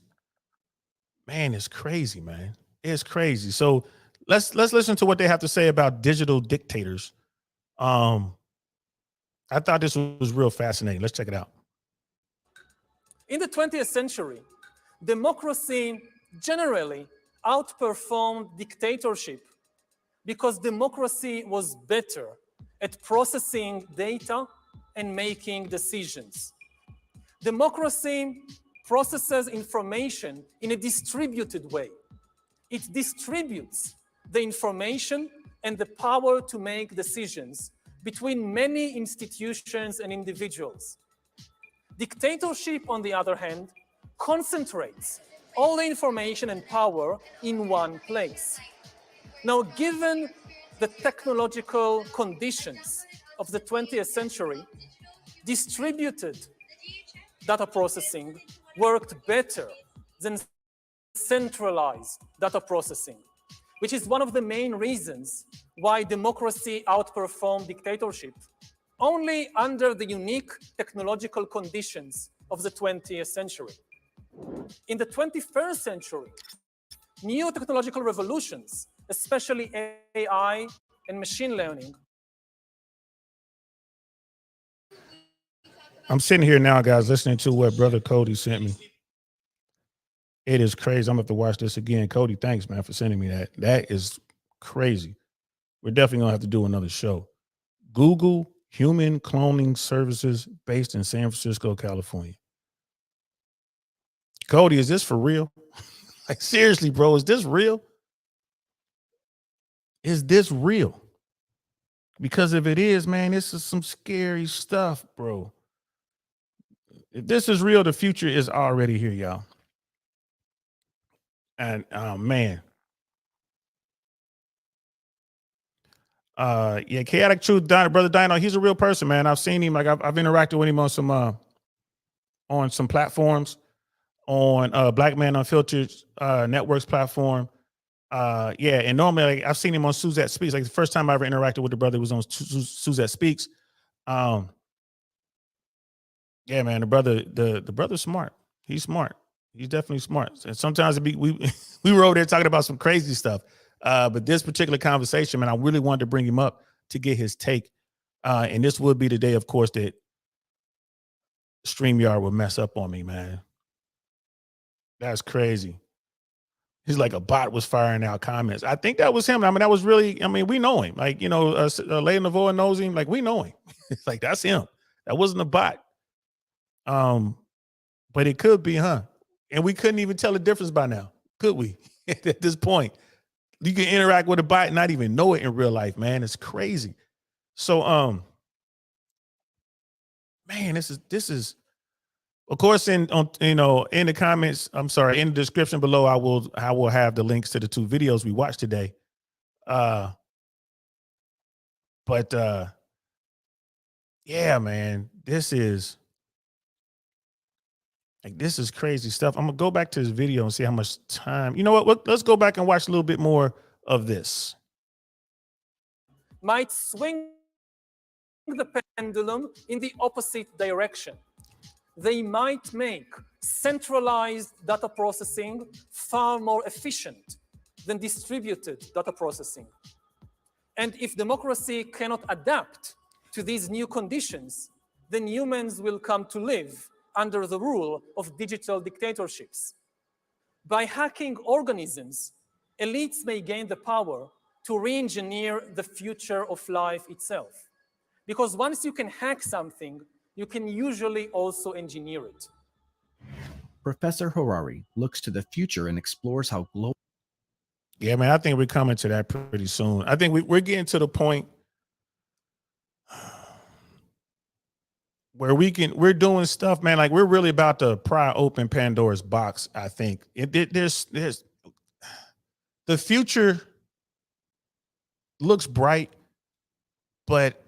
man, it's crazy, man. It's crazy. So let's listen to what they have to say about digital dictators. I thought this was real fascinating. Let's check it out. In the 20th century, democracy generally outperformed dictatorship because democracy was better at processing data and making decisions. Democracy processes information in a distributed way. It distributes the information and the power to make decisions between many institutions and individuals. Dictatorship, on the other hand, concentrates all the information and power in one place. Now, given the technological conditions of the 20th century, distributed data processing worked better than centralized data processing, which is one of the main reasons why democracy outperformed dictatorship, only under the unique technological conditions of the 20th century. In the 21st century, new technological revolutions, especially AI and machine learning. I'm sitting here now, guys, listening to what Brother Cody sent me. It is crazy. I'm going to have to watch this again. Cody, thanks, man, for sending me that. That is crazy. We're definitely going to have to do another show. Google human cloning services based in San Francisco, California. Cody, is this for real? Like, seriously, bro, is this real? Is this real? Because if it is, man, this is some scary stuff, bro. If this is real, the future is already here, y'all. And man. Yeah, Chaotic Truth, Brother Dino, he's a real person, man. I've seen him, like I've interacted with him on some platforms, on Black Man Unfiltered Networks platform. Yeah, and normally like, I've seen him on Suzette Speaks. Like the first time I ever interacted with the brother was on Suzette Speaks. Yeah, man, the brother's smart. He's smart. He's definitely smart. And sometimes we were over there talking about some crazy stuff. But this particular conversation, man, I really wanted to bring him up to get his take. And this would be the day, of course, that StreamYard would mess up on me, man. That's crazy. He's like a bot was firing out comments. I think that was him. I mean, that was really, I mean, we know him. Like, you know, Leia Navoa knows him. Like, we know him. It's like, that's him. That wasn't a bot. But it could be, huh? And we couldn't even tell the difference by now, could we? At this point, you can interact with a bot and not even know it in real life, man. It's crazy. So, man, this is, of course, in the comments, I'm sorry, in the description below, I will have the links to the two videos we watched today. But yeah, man, this is crazy stuff. I'm gonna go back to this video and see how much time. You know what? Let's go back and watch a little bit more of this. Might swing the pendulum in the opposite direction. They might make centralized data processing far more efficient than distributed data processing. And if democracy cannot adapt to these new conditions, then humans will come to live under the rule of digital dictatorships. By hacking organisms, elites may gain the power to re-engineer the future of life itself. Because once you can hack something, you can usually also engineer it. Professor Harari looks to the future and explores how global Yeah, man, I think we're coming to that pretty soon. I think we're getting to the point where we're doing stuff, man. Like we're really about to pry open Pandora's box. I think there's the future looks bright, but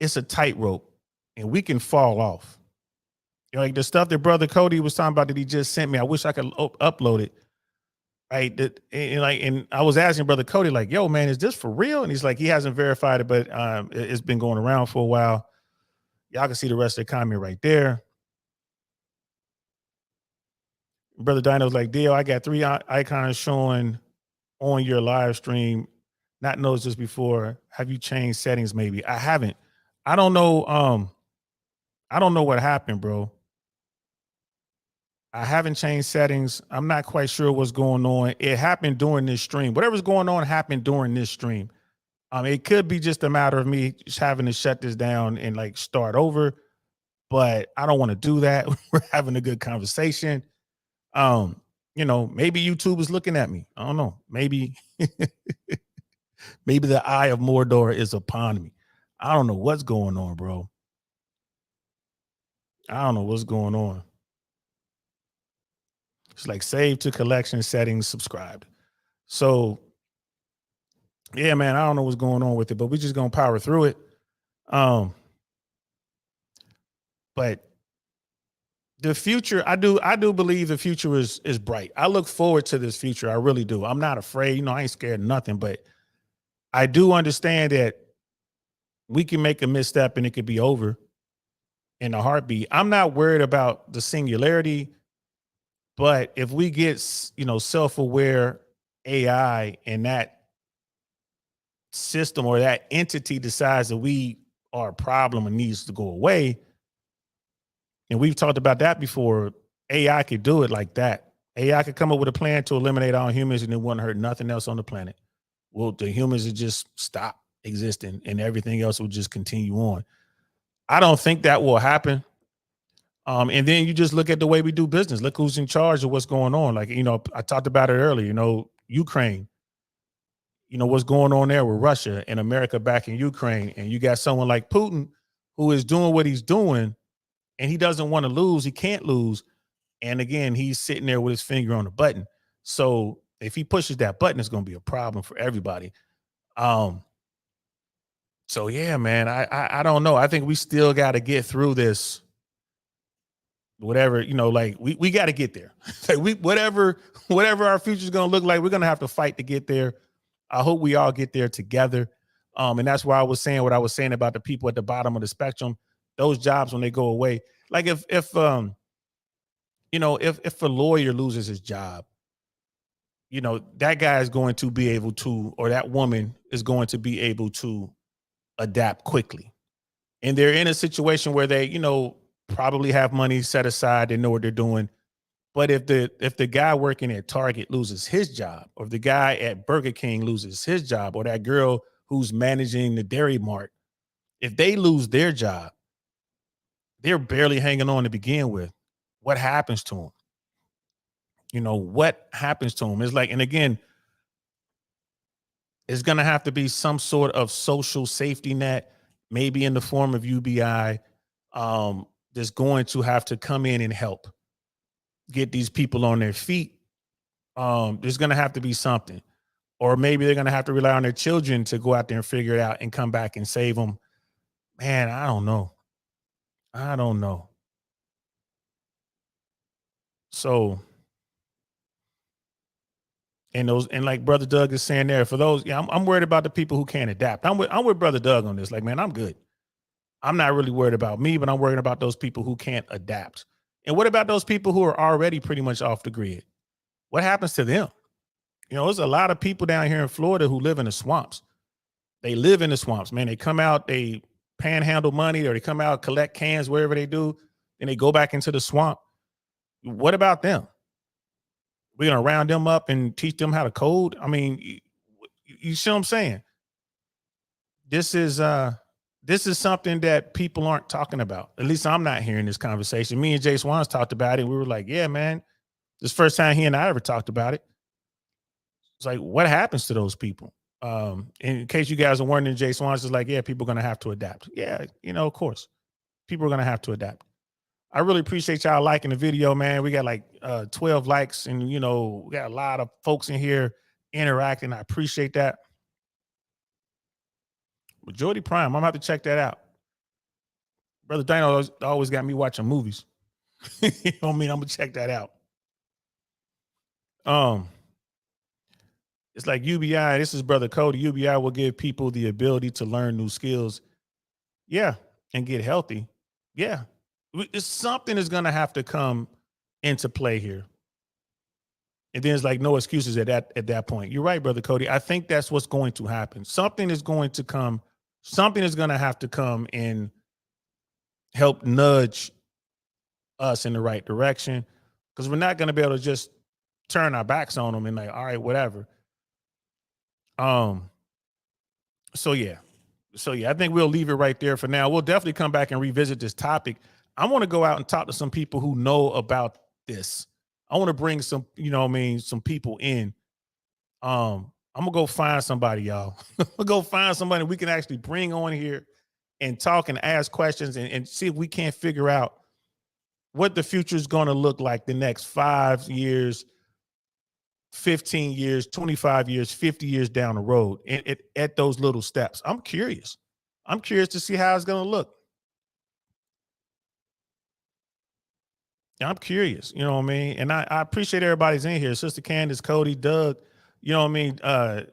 it's a tightrope, and we can fall off. You know, like the stuff that Brother Cody was talking about that he just sent me. I wish I could upload it. Right, and I was asking Brother Cody, like, "Yo, man, is this for real?" And he's like, he hasn't verified it, but it's been going around for a while. Y'all can see the rest of the comment right there. Brother Dino's like, Dio, I got 3 icons showing on your live stream. Not noticed this before. Have you changed settings? Maybe I haven't. I don't know. I don't know what happened, bro. I haven't changed settings. I'm not quite sure what's going on. It happened during this stream. Whatever's going on happened during this stream. It could be just a matter of me just having to shut this down and like start over, but I don't want to do that. We're having a good conversation. You know, maybe YouTube is looking at me. I don't know. Maybe, maybe the eye of Mordor is upon me. I don't know what's going on, bro. I don't know what's going on. It's like save to collection settings, subscribed. So yeah, man, I don't know what's going on with it, but we're just gonna power through it. But the future, I do believe the future is bright. I look forward to this future. I really do. I'm not afraid. You know, I ain't scared of nothing, but I do understand that we can make a misstep and it could be over in a heartbeat. I'm not worried about the singularity, but if we get, you know, self-aware AI and that system or that entity decides that we are a problem and needs to go away, and we've talked about that before, AI could do it like that. AI could come up with a plan to eliminate all humans and it wouldn't hurt nothing else on the planet. Well, the humans would just stop existing and everything else would just continue on. I don't think that will happen. And then you just look at the way we do business. Look who's in charge of what's going on. Like, you know, I talked about it earlier, you know, Ukraine, you know, what's going on there with Russia and America back in Ukraine. And you got someone like Putin who is doing what he's doing and he doesn't want to lose. He can't lose. And again, he's sitting there with his finger on the button. So if he pushes that button, it's going to be a problem for everybody. So yeah, man, I don't know. I think we still got to get through this. Whatever, you know, like we got to get there. Like whatever our future is going to look like, we're going to have to fight to get there. I hope we all get there together. And that's why I was saying what I was saying about the people at the bottom of the spectrum. Those jobs, when they go away, like if you know, if a lawyer loses his job, you know, that guy is going to be able to, or that woman is going to be able to adapt quickly. And they're in a situation where they, you know, probably have money set aside, they know what they're doing. But if the guy working at Target loses his job, or if the guy at Burger King loses his job, or that girl who's managing the Dairy Mart, if they lose their job, they're barely hanging on to begin with. What happens to them? You know, what happens to them? It's like, and again, it's going to have to be some sort of social safety net, maybe in the form of UBI, that's going to have to come in and help get these people on their feet. There's going to have to be something, or maybe they're going to have to rely on their children to go out there and figure it out and come back and save them. Man, I don't know. So, and like Brother Doug is saying there, for those, yeah, I'm worried about the people who can't adapt. I'm with Brother Doug on this. Like, man, I'm good. I'm not really worried about me, but I'm worried about those people who can't adapt. And what about those people who are already pretty much off the grid? What happens to them? You know, there's a lot of people down here in Florida who live in the swamps. They live in the swamps, man. They come out, they panhandle money, or they come out, collect cans, wherever they do, and they go back into the swamp. What about them? We're gonna round them up and teach them how to code. I mean, you see what I'm saying? This is something that people aren't talking about. At least I'm not hearing this conversation. Me and Jay Swans talked about it. We were like, yeah, man, this first time he and I ever talked about it. It's like, what happens to those people? In case you guys are wondering, Jay Swans is like, yeah, people are going to have to adapt. Yeah, of course, people are going to have to adapt. I really appreciate y'all liking the video, man. We got like 12 likes, and we got a lot of folks in here interacting. I appreciate that. But Jordy Prime, I'm gonna have to check that out. Brother Dino always got me watching movies. You know what I mean? I'm gonna check that out. It's like UBI. This is Brother Cody. UBI will give people the ability to learn new skills. Yeah, and get healthy. Yeah, something is gonna have to come into play here. And then it's like no excuses at that point. You're right, Brother Cody. I think that's what's going to happen. Something is going to come. Something is going to have to come and help nudge us in the right direction, because we're not going to be able to just turn our backs on them and like, all right, whatever. So yeah, I think we'll leave it right there for now. We'll definitely come back and revisit this topic. I want to go out and talk to some people who know about this. I want to bring some, some people in. I'm gonna go find somebody, y'all. I'm gonna go find somebody we can actually bring on here and talk and ask questions and see if we can't figure out what the future is going to look like the next 5 years, 15 years, 25 years, 50 years down the road at those little steps. I'm curious. I'm curious to see how it's going to look. I'm curious, you know what I mean? And I appreciate everybody's in here. Sister Candace, Cody, Doug, you know what I mean?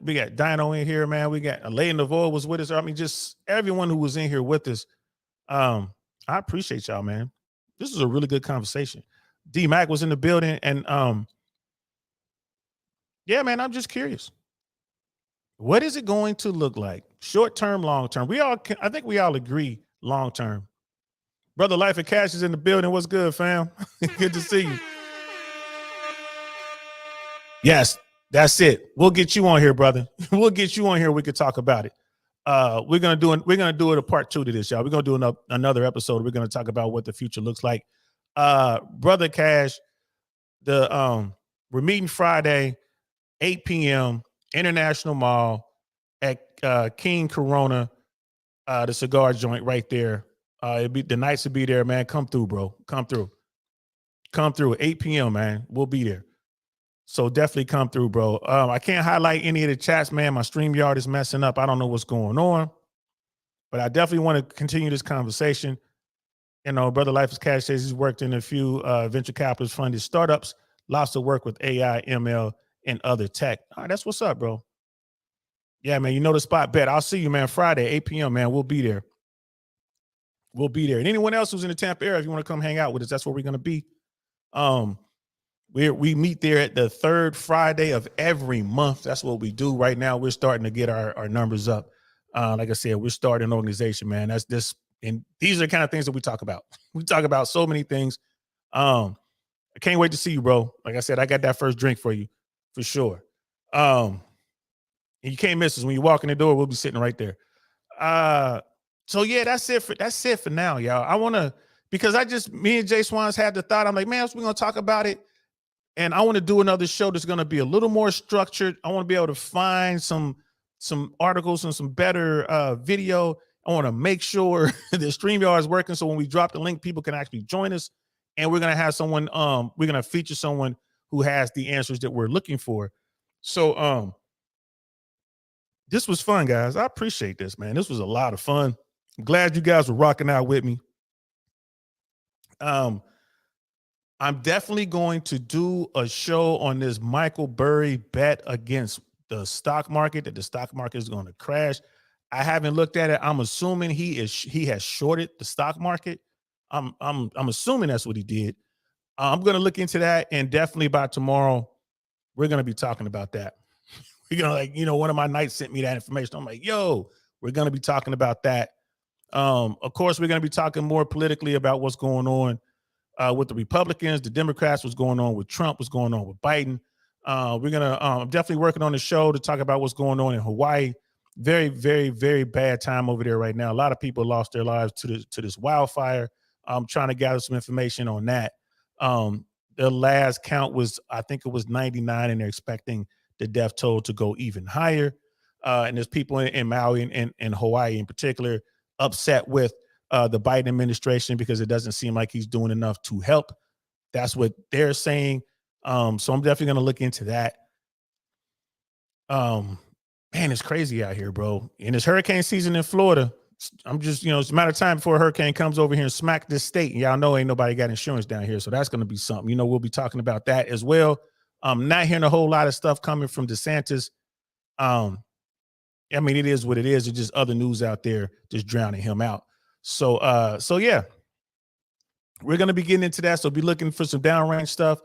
We got Dino in here, man. We got Lady Navoy was with us. I mean, just everyone who was in here with us. I appreciate y'all, man. This is a really good conversation. D-Mac was in the building, and yeah, man, I'm just curious. What is it going to look like? Short term, long term. I think we all agree long term. Brother Life of Cash is in the building. What's good, fam? Good to see you. Yes, that's it. We'll get you on here, brother. We'll get you on here. We could talk about it. We're gonna do it a part 2 to this, y'all. We're gonna do another episode. We're gonna talk about what the future looks like. Brother Cash, we're meeting Friday, 8 p.m. International Mall at King Corona, the cigar joint right there. The nights will be there, man. Come through, bro. Come through. 8 p.m., man. We'll be there. So definitely come through, bro. I can't highlight any of the chats, man. My StreamYard is messing up. I don't know what's going on, but I definitely want to continue this conversation. Brother Life is Cash says he's worked in a few venture capitalist funded startups. Lots of work with AI, ML, and other tech. All right, that's what's up, bro. Yeah, man. You know the spot. Bet. I'll see you, man. Friday, 8 p.m., man. We'll be there. We'll be there. And anyone else who's in the Tampa area, if you want to come hang out with us, that's where we're going to be. We meet there at the third Friday of every month. That's what we do right now. We're starting to get our numbers up. Like I said, we're starting an organization, man. That's this, and these are the kind of things that we talk about. We talk about so many things. I can't wait to see you, bro. Like I said, I got that first drink for you, for sure. And you can't miss us. When you walk in the door, we'll be sitting right there. So yeah, that's it for now, y'all. I want to, because me and Jay Swans had the thought, I'm like, man, we're going to talk about it. And I want to do another show that's going to be a little more structured. I want to be able to find some articles and some better video. I want to make sure the StreamYard is working. So when we drop the link, people can actually join us. And we're going to have someone, we're going to feature someone who has the answers that we're looking for. So this was fun, guys. I appreciate this, man. This was a lot of fun. I'm glad you guys were rocking out with me. I'm definitely going to do a show on this Michael Burry bet against the stock market, that the stock market is going to crash. I haven't looked at it. I'm assuming he has shorted the stock market. I'm assuming that's what he did. I'm going to look into that, and definitely by tomorrow, we're going to be talking about that. We're going to, one of my knights sent me that information. I'm like, yo, we're going to be talking about that. Of course, we're going to be talking more politically about what's going on with the Republicans, the Democrats, what's going on with Trump, what's going on with Biden. We're gonna definitely working on the show to talk about what's going on in Hawaii. Very, very, very bad time over there right now. A lot of people lost their lives to this wildfire. I'm trying to gather some information on that. The last count was, I think it was 99, and they're expecting the death toll to go even higher. And there's people in Maui and Hawaii in particular upset with the Biden administration because it doesn't seem like he's doing enough to help. That's what they're saying. So I'm definitely going to look into that. Man, it's crazy out here, bro. And it's hurricane season in Florida. I'm just, it's a matter of time before a hurricane comes over here and smack this state. And y'all know ain't nobody got insurance down here. So that's going to be something. We'll be talking about that as well. I'm not hearing a whole lot of stuff coming from DeSantis. I mean, it is what it is. It's just other news out there just drowning him out. So yeah, we're going to be getting into that. So be looking for some downrange stuff.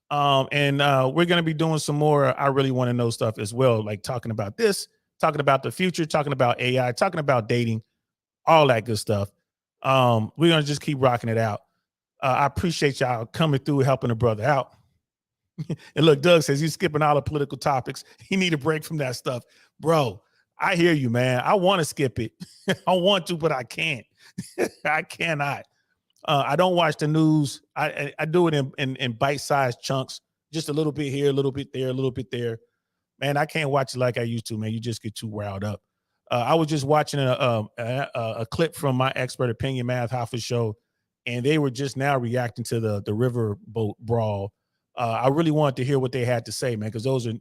And we're going to be doing some more I really want to know stuff as well, like talking about this, talking about the future, talking about AI, talking about dating, all that good stuff. We're going to just keep rocking it out. I appreciate y'all coming through, helping a brother out. And look, Doug says he's skipping all the political topics. He need a break from that stuff. Bro, I hear you, man. I want to skip it. I want to, but I can't. I cannot. I don't watch the news. I do it in bite-sized chunks, just a little bit here, a little bit there, a little bit there. Man, I can't watch it like I used to, man. You just get too riled up. I was just watching a clip from my Expert Opinion Math Hoffa show, and they were just now reacting to the riverboat brawl. I really wanted to hear what they had to say, man, because those are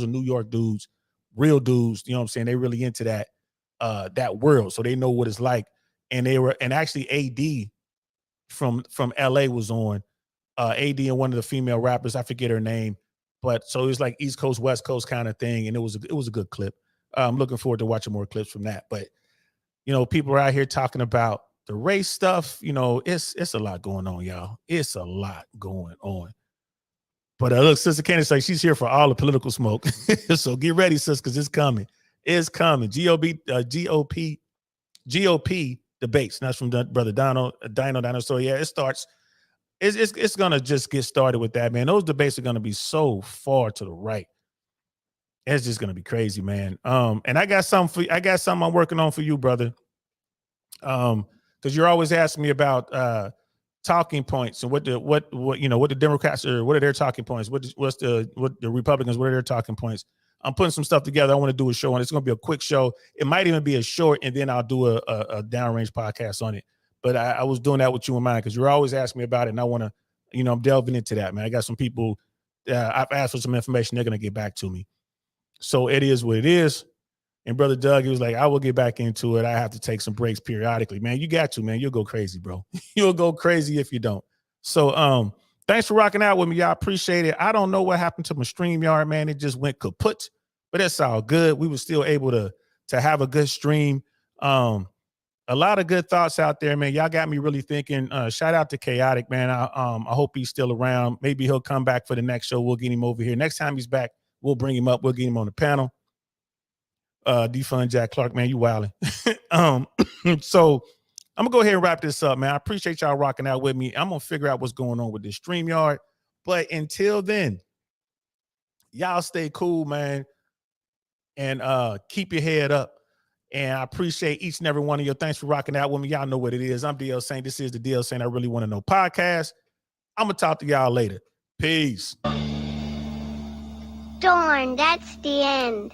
New York dudes, real dudes. You know what I'm saying? They really into that world, so they know what it's like. And actually AD from LA was on, AD and one of the female rappers, I forget her name, but so it was like East Coast, West Coast kind of thing. And it was a good clip. I'm looking forward to watching more clips from that. But, people are out here talking about the race stuff. It's a lot going on, y'all. It's a lot going on. But look, Sister Candace, like she's here for all the political smoke. So get ready, sis, because it's coming. It's coming. GOP debates. And that's from Brother Dino. So yeah, it starts. It's gonna just get started with that, man. Those debates are gonna be so far to the right. It's just gonna be crazy, man. And I got something I'm working on for you, brother. Because you're always asking me about talking points and what the Democrats are, what are their talking points? What the Republicans, what are their talking points? I'm putting some stuff together. I want to do a show, and it's going to be a quick show. It might even be a short, and then I'll do a downrange podcast on it. But I was doing that with you in mind because you're always asking me about it, and I want to, I'm delving into that, man. I got some people I've asked for some information. They're going to get back to me. So it is what it is. And Brother Doug, he was like, I will get back into it. I have to take some breaks periodically. Man, you got to, man. You'll go crazy, bro. You'll go crazy if you don't. So thanks for rocking out with me, y'all. Appreciate it. I don't know what happened to my StreamYard, man. It just went kaput, but it's all good. We were still able to have a good stream. A lot of good thoughts out there, man. Y'all got me really thinking. Shout out to Chaotic, man. I hope he's still around. Maybe he'll come back for the next show. We'll get him over here. Next time he's back, we'll bring him up. We'll get him on the panel. Defund Jack Clark, man, you wildin'. So I'm gonna go ahead and wrap this up, man. I appreciate y'all rocking out with me. I'm gonna figure out what's going on with this StreamYard. But until then, y'all stay cool, man, and keep your head up. And I appreciate each and every one of you. Thanks for rocking out with me. Y'all know what it is. I'm DL Saint. This is the DL Saint I Really Want to Know podcast. I'm gonna talk to y'all later. Peace. Darn, that's the end.